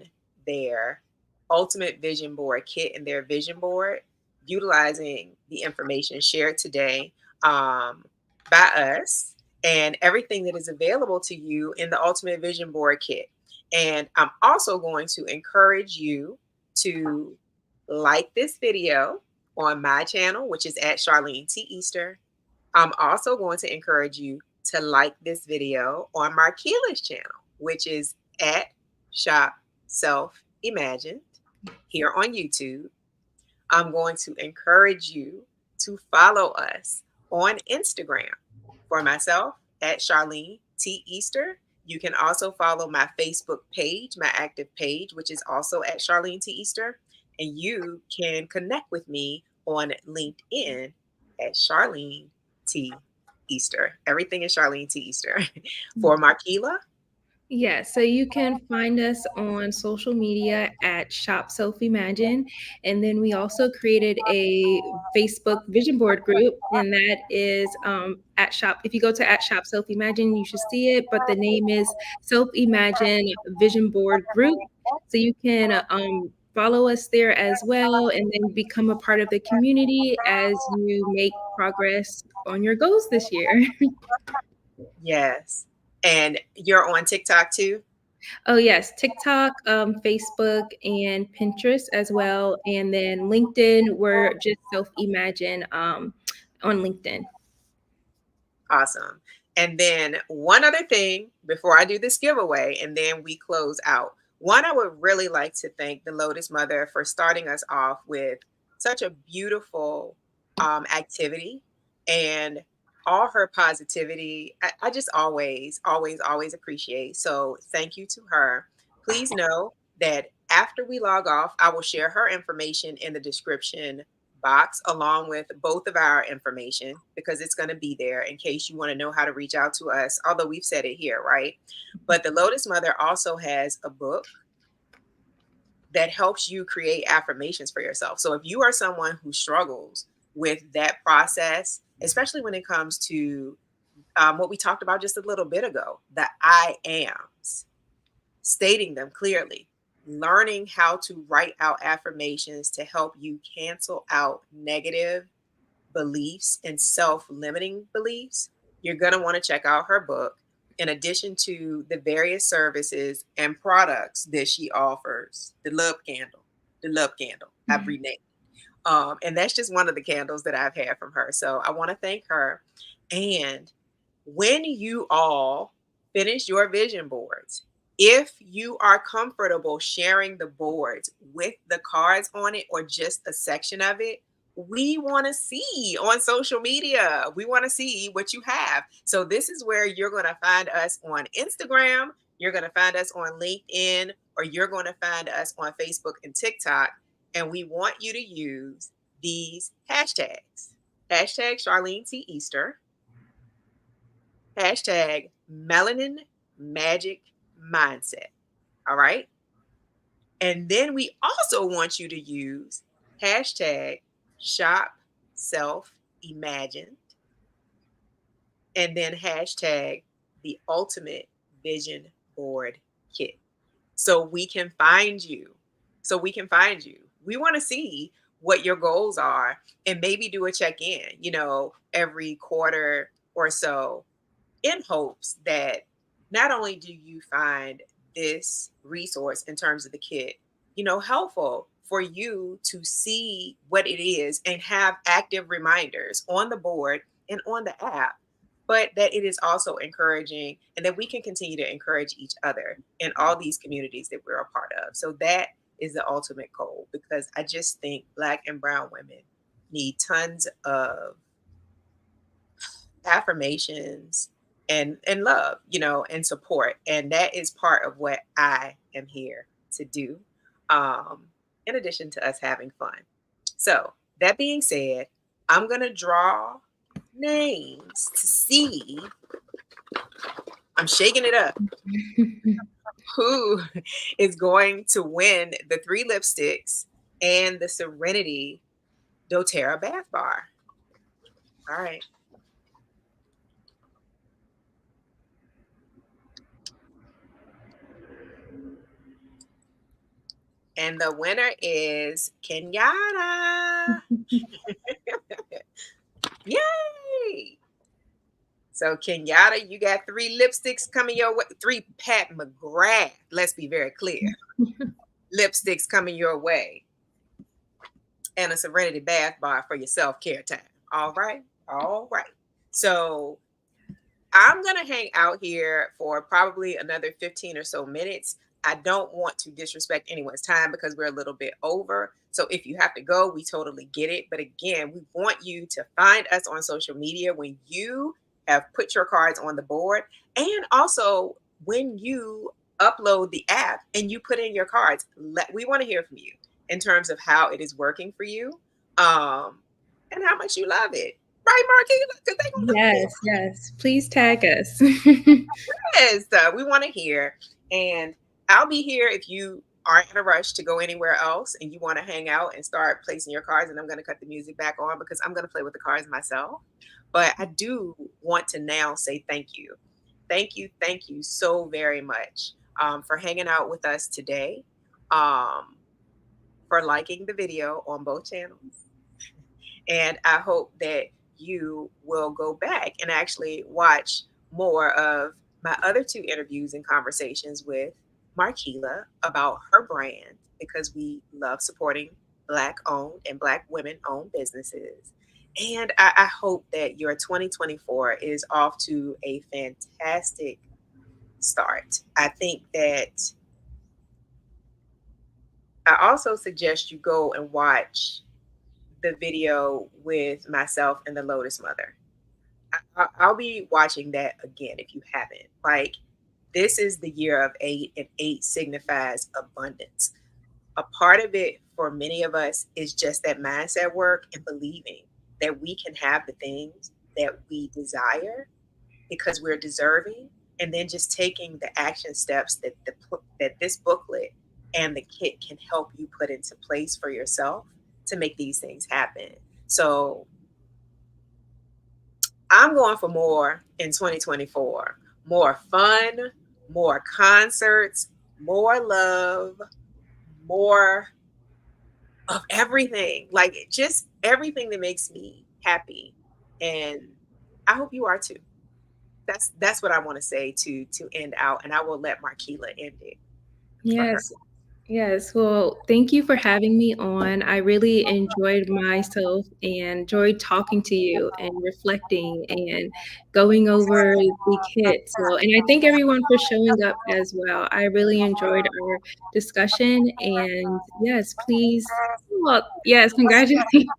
A: their ultimate vision board kit and their vision board, utilizing the information shared today by us and everything that is available to you in the ultimate vision board kit. And I'm also going to encourage you to like this video on my channel, which is at Charlene T Easter. I'm also going to encourage you to like this video on Markeyla's channel, which is at Shop Self Imagined here on YouTube. I'm going to encourage you to follow us on Instagram. For myself, at Charlene T Easter. You can also follow my Facebook page, my active page, which is also at Charlene T Easter. And you can connect with me on LinkedIn at Charlene T Easter. Everything is Charlene T Easter. For Markeyla,
B: Yeah, so you can find us on social media at Shop Self Imagine. And then we also created a Facebook vision board group, and that is at Shop. If you go to at Shop Self Imagine, you should see it, but the name is Self Imagine Vision Board Group. So you can follow us there as well, and then become a part of the community as you make progress on your goals this year.
A: yes. And you're on TikTok too?
B: Oh, yes, TikTok, Facebook, and Pinterest as well. And then LinkedIn, we're just Self Imagine on LinkedIn.
A: Awesome. And then one other thing before I do this giveaway, and then we close out. One, I would really like to thank the Lotus Mother for starting us off with such a beautiful activity and all her positivity. I just always, always, always appreciate. So thank you to her. Please know that after we log off, I will share her information in the description box along with both of our information because it's going to be there in case you want to know how to reach out to us, although we've said it here, right? But the Lotus Mother also has a book that helps you create affirmations for yourself. So if you are someone who struggles with that process, especially when it comes to what we talked about just a little bit ago, the I ams, stating them clearly, learning how to write out affirmations to help you cancel out negative beliefs and self-limiting beliefs, you're going to want to check out her book in addition to the various services and products that she offers. The love candle, I've renamed. And that's just one of the candles that I've had from her. So I want to thank her. And when you all finish your vision boards, if you are comfortable sharing the boards with the cards on it or just a section of it, we want to see on social media. We want to see what you have. So this is where you're going to find us on Instagram. You're going to find us on LinkedIn, or you're going to find us on Facebook and TikTok. And we want you to use these hashtags. Hashtag Charlene T Easter. Hashtag Melanin Magic Mindset. All right. And then we also want you to use hashtag Shop Self Imagined, and then hashtag the ultimate vision board kit. So we can find you. We want to see what your goals are and maybe do a check in, every quarter or so, in hopes that not only do you find this resource in terms of the kit, helpful for you to see what it is and have active reminders on the board and on the app, but that it is also encouraging and that we can continue to encourage each other in all these communities that we're a part of. So that is the ultimate goal, because I just think Black and brown women need tons of affirmations and love, and support. And that is part of what I am here to do, in addition to us having fun. So that being said, I'm going to draw names to see, I'm shaking it up, who is going to win the 3 lipsticks and the Serenity doTERRA bath bar. All right. And the winner is Kenyatta. Yay! So Kenyatta, you got 3 lipsticks coming your way. 3 Pat McGrath, let's be very clear. Lipsticks coming your way. And a Serenity bath bar for your self-care time. All right. So I'm going to hang out here for probably another 15 or so minutes. I don't want to disrespect anyone's time because we're a little bit over. So if you have to go, we totally get it. But again, we want you to find us on social media when you have put your cards on the board. And also when you upload the app and you put in your cards, we want to hear from you in terms of how it is working for you, and how much you love it. Right, Markeyla?
B: Yes. Please tag us.
A: Yes, we want to hear. And I'll be here if you aren't in a rush to go anywhere else and you want to hang out and start placing your cards. And I'm going to cut the music back on because I'm going to play with the cards myself. But I do want to now say thank you. Thank you so very much, for hanging out with us today, for liking the video on both channels. And I hope that you will go back and actually watch more of my other 2 interviews and conversations with Markeyla about her brand, because we love supporting Black owned and Black women owned businesses. And I hope that your 2024 is off to a fantastic start. I think that I also suggest you go and watch the video with myself and the Lotus Mother. I'll be watching that again if you haven't. Like, this is the year of 8, and 8 signifies abundance. A part of it for many of us is just that mindset work and believing that we can have the things that we desire because we're deserving, and then just taking the action steps that this booklet and the kit can help you put into place for yourself to make these things happen. So I'm going for more in 2024. More fun, more concerts, more love, more of everything. Like, just everything that makes me happy. And I hope you are too. That's what I want to say to end out. And I will let Markeyla end it.
B: Yes. Well, thank you for having me on. I really enjoyed myself and enjoyed talking to you and reflecting and going over the kit. So, and I thank everyone for showing up as well. I really enjoyed our discussion. And yes, please. Well, yes, congratulations.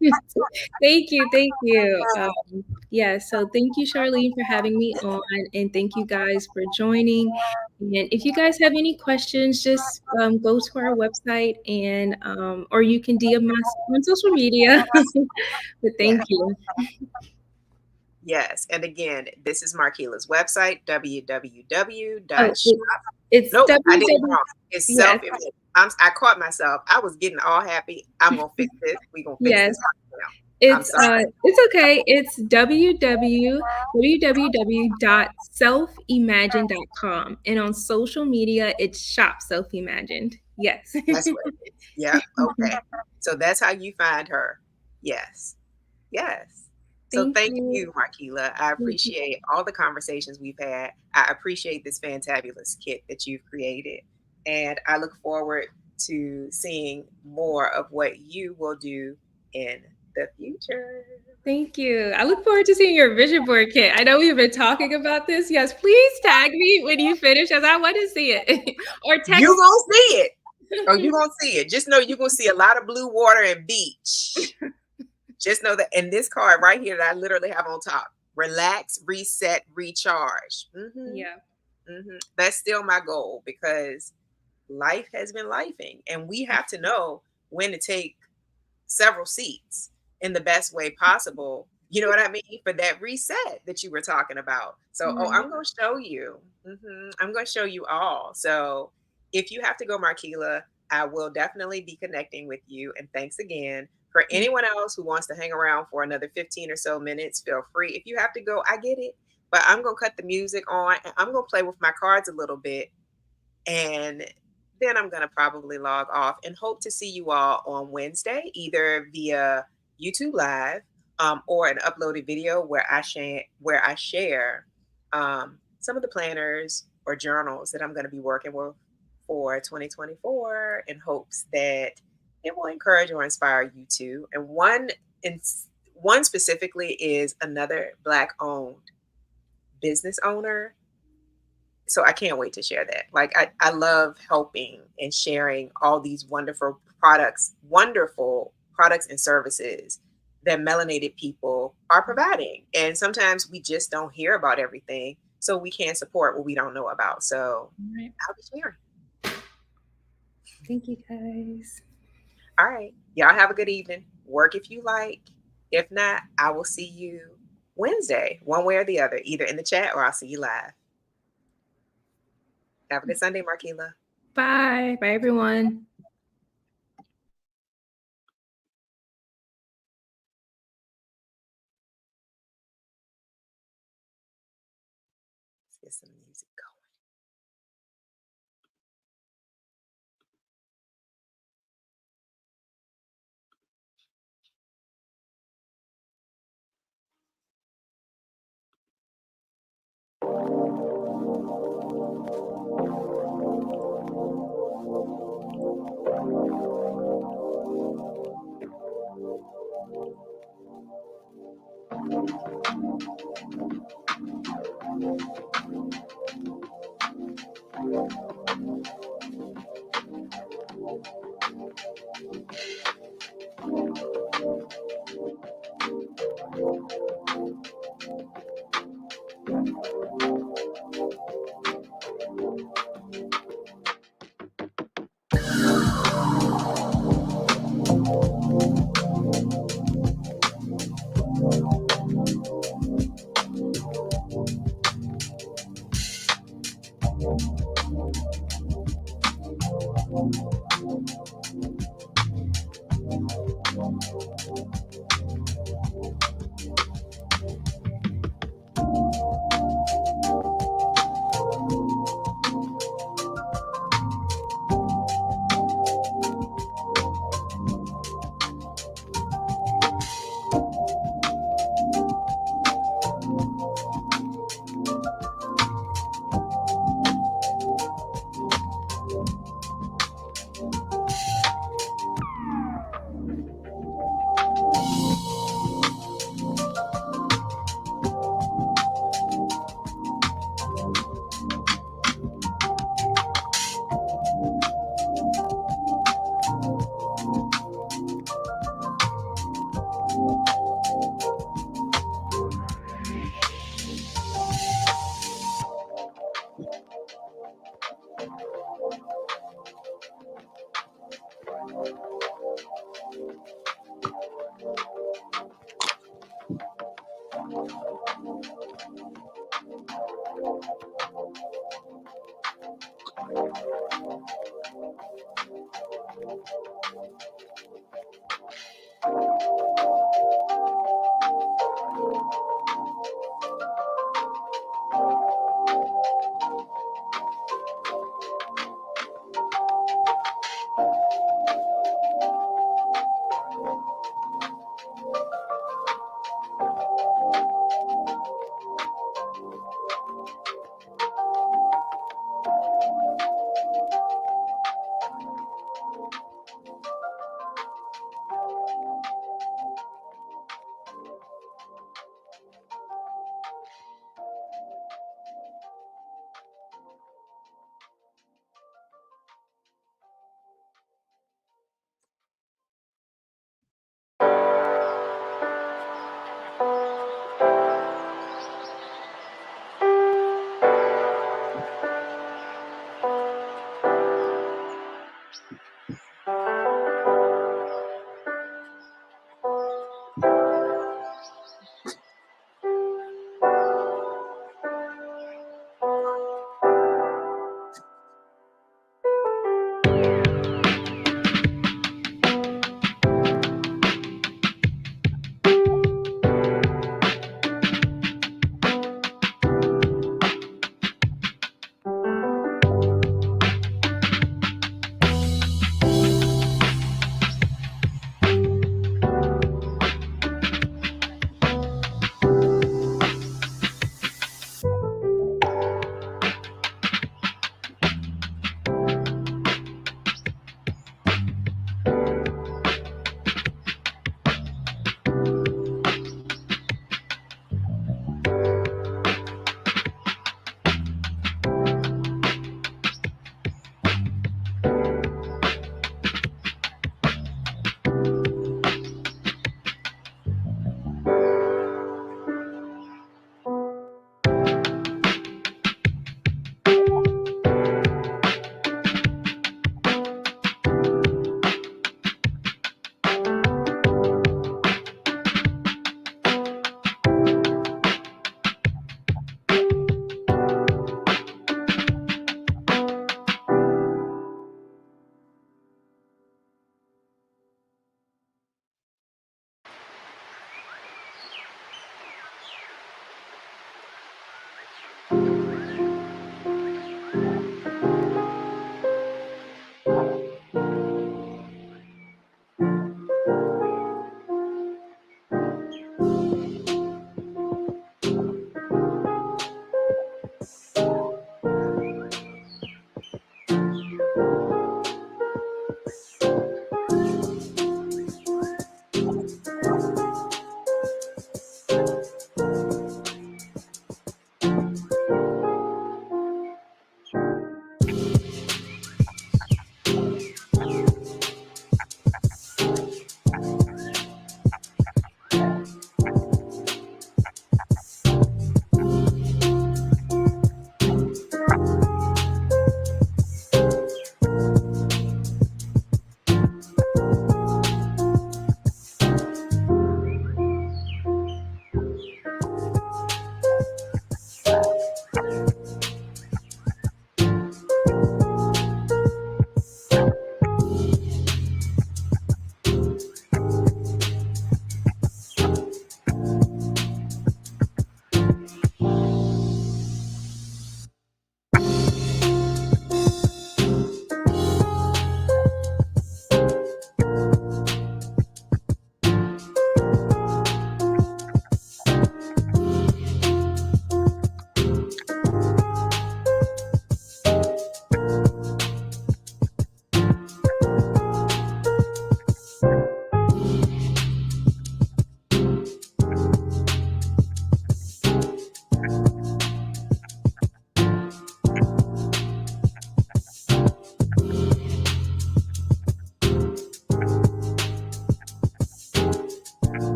B: Thank you. So thank you, Charlene, for having me on. And thank you guys for joining. And if you guys have any questions, just go to our website and or you can DM us on social media. But thank you.
A: Yes. And again, this is Markeyla's website, www.
B: It's
A: nope,
B: www.
A: I did it wrong. It's Self Imagined. I caught myself. I was getting all happy. I'm going to fix this. We're going to fix this. I'm sorry.
B: It's okay. It's www.selfimagined.com. And on social media, it's Shop Self Imagined. Yes.
A: That's what it is. Yep. Okay. So that's how you find her. Yes. Yes. So
B: Thank
A: thank
B: you.
A: you, Markeyla. I
B: Thank you.
A: appreciate all the conversations we've had. I appreciate this fantabulous kit that you've created. And I look forward to seeing more of what you will do in the future.
B: Thank you. I look forward to seeing your vision board kit. I know we've been talking about this. Yes, please tag me when you finish, as I want to see it. Or text.
A: You gonna see it. Oh, you gonna see it. Just know you're gonna see a lot of blue water and beach. Just know that. And this card right here that I literally have on top: relax, reset, recharge.
B: Yeah.
A: That's still my goal, because life has been lifing, and we have to know when to take several seats in the best way possible. You know what I mean? For that reset that you were talking about. So, I'm going to show you. I'm going to show you all. So, if you have to go, Markeyla, I will definitely be connecting with you. And thanks again. For anyone else who wants to hang around for another 15 or so minutes, feel free. If you have to go, I get it. But I'm going to cut the music on, and I'm going to play with my cards a little bit. And then I'm going to probably log off and hope to see you all on Wednesday, either via YouTube Live, or an uploaded video where I share some of the planners or journals that I'm going to be working with for 2024, in hopes that it will encourage or inspire you too. And one specifically is another Black-owned business owner. So I can't wait to share that. Like, I love helping and sharing all these wonderful products and services that melanated people are providing. And sometimes we just don't hear about everything, so we can't support what we don't know about. So I'll be sharing.
B: Thank you, guys.
A: All right. Y'all have a good evening. Work if you like. If not, I will see you Wednesday, one way or the other, either in the chat or I'll see you live. Have a good Sunday, Markeyla.
B: Bye. Bye, everyone.
A: Let's get some music going.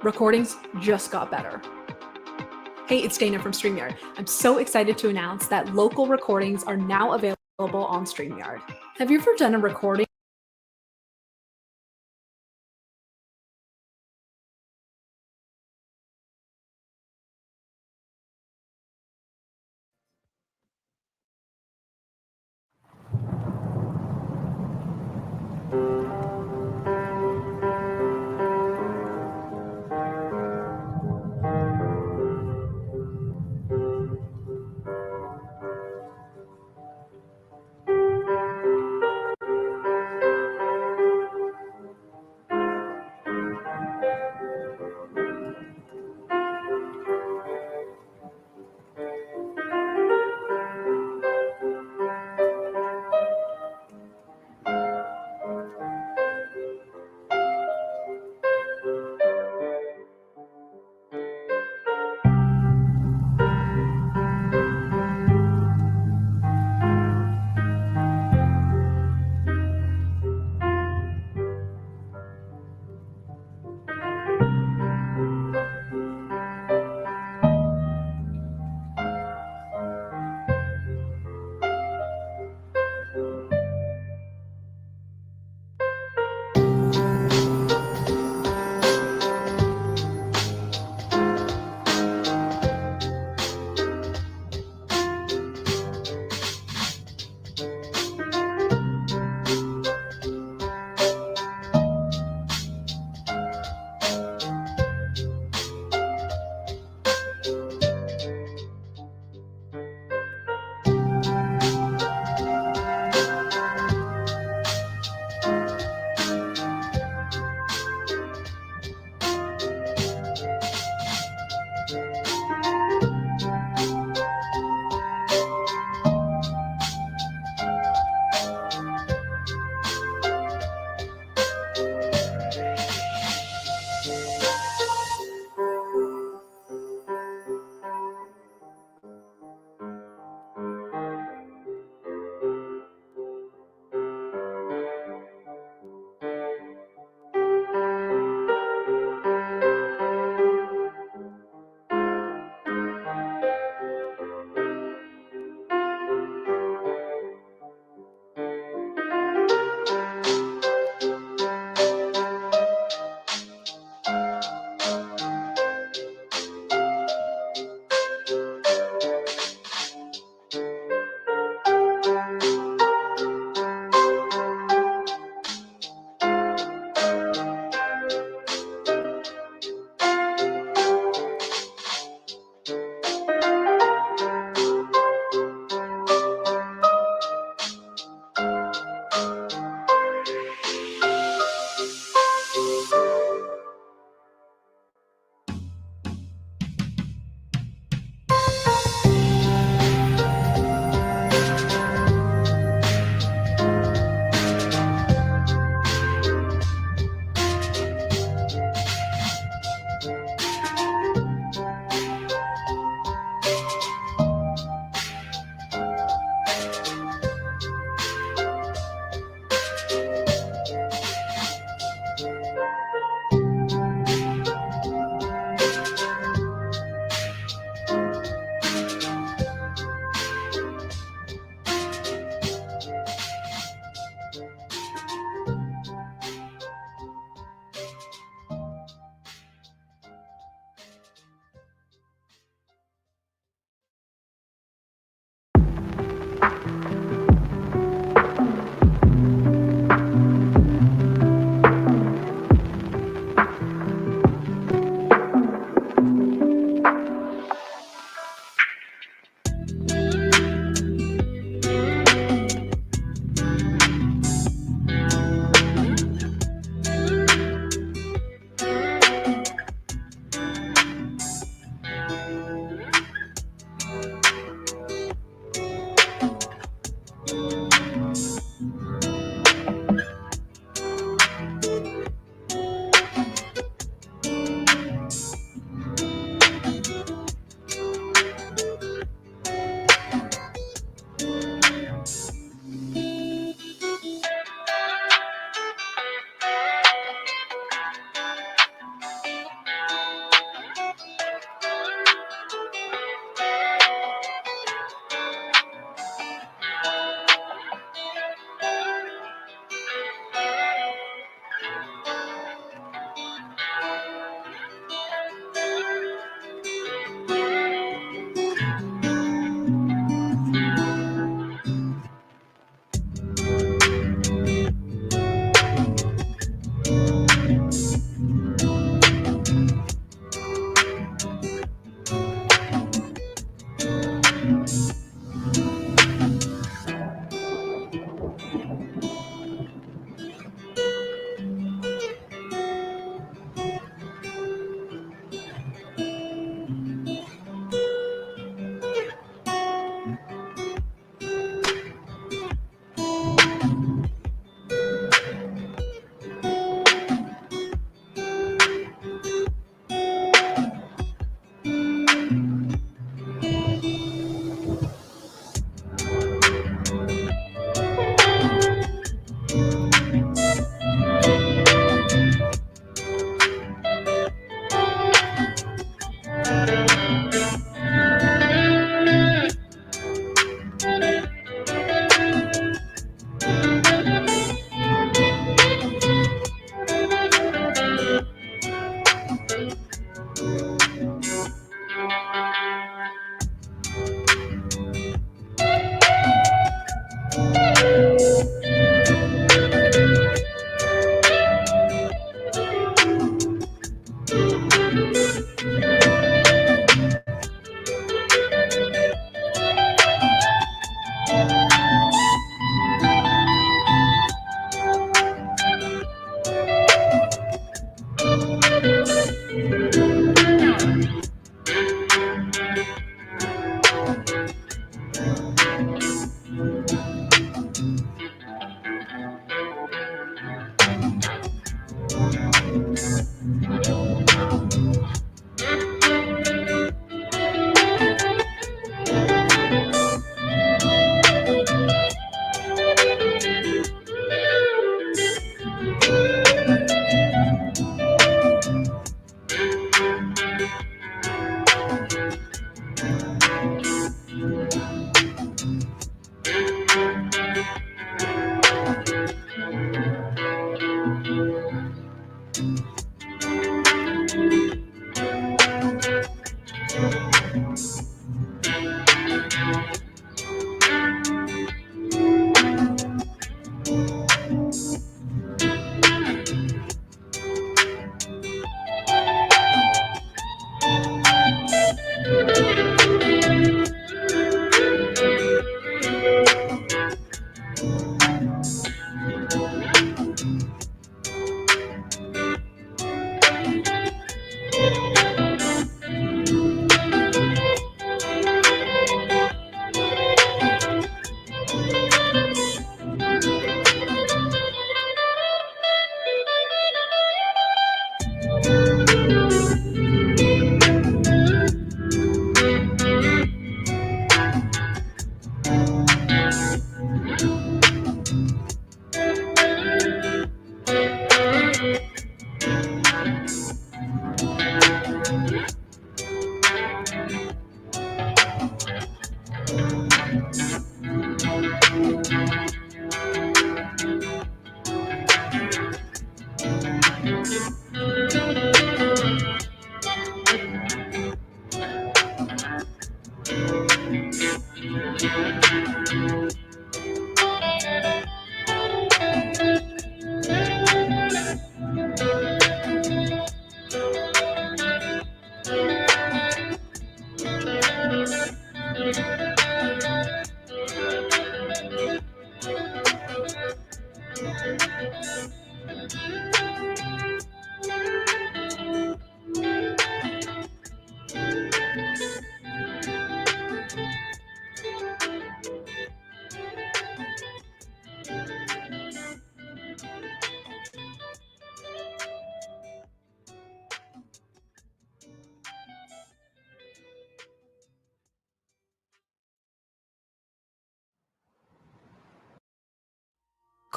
F: Recordings just got better. Hey, it's Dana from StreamYard. I'm so excited to announce that local recordings are now available on StreamYard. Have you ever done a recording?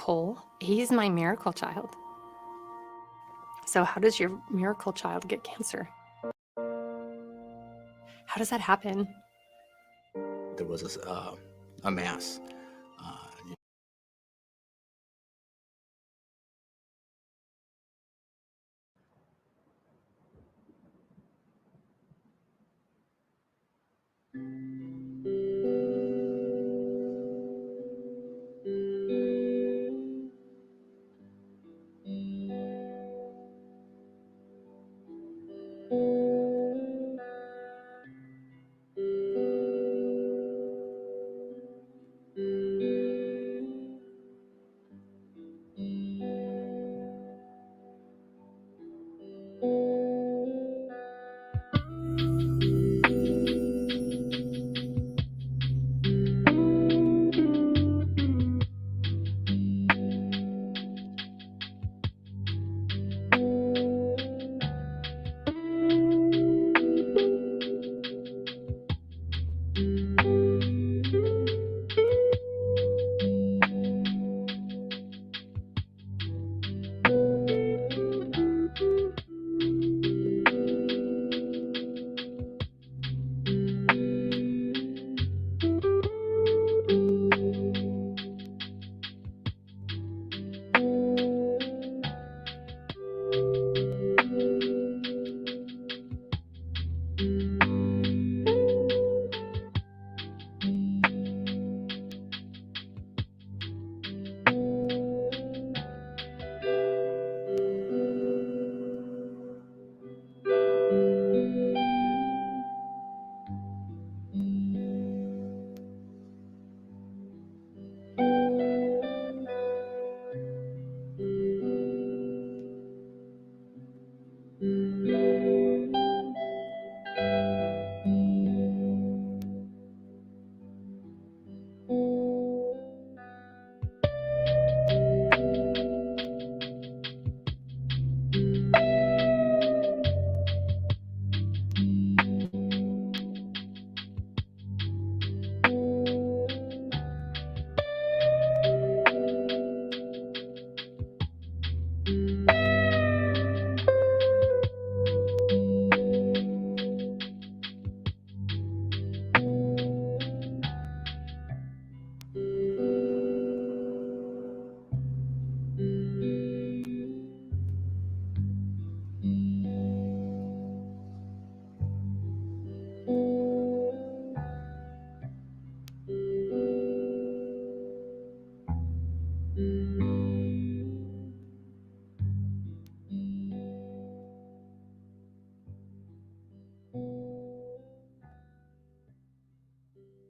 E: Cole, he's my miracle child. So how does your miracle child get cancer? How does that happen?
G: There was a mass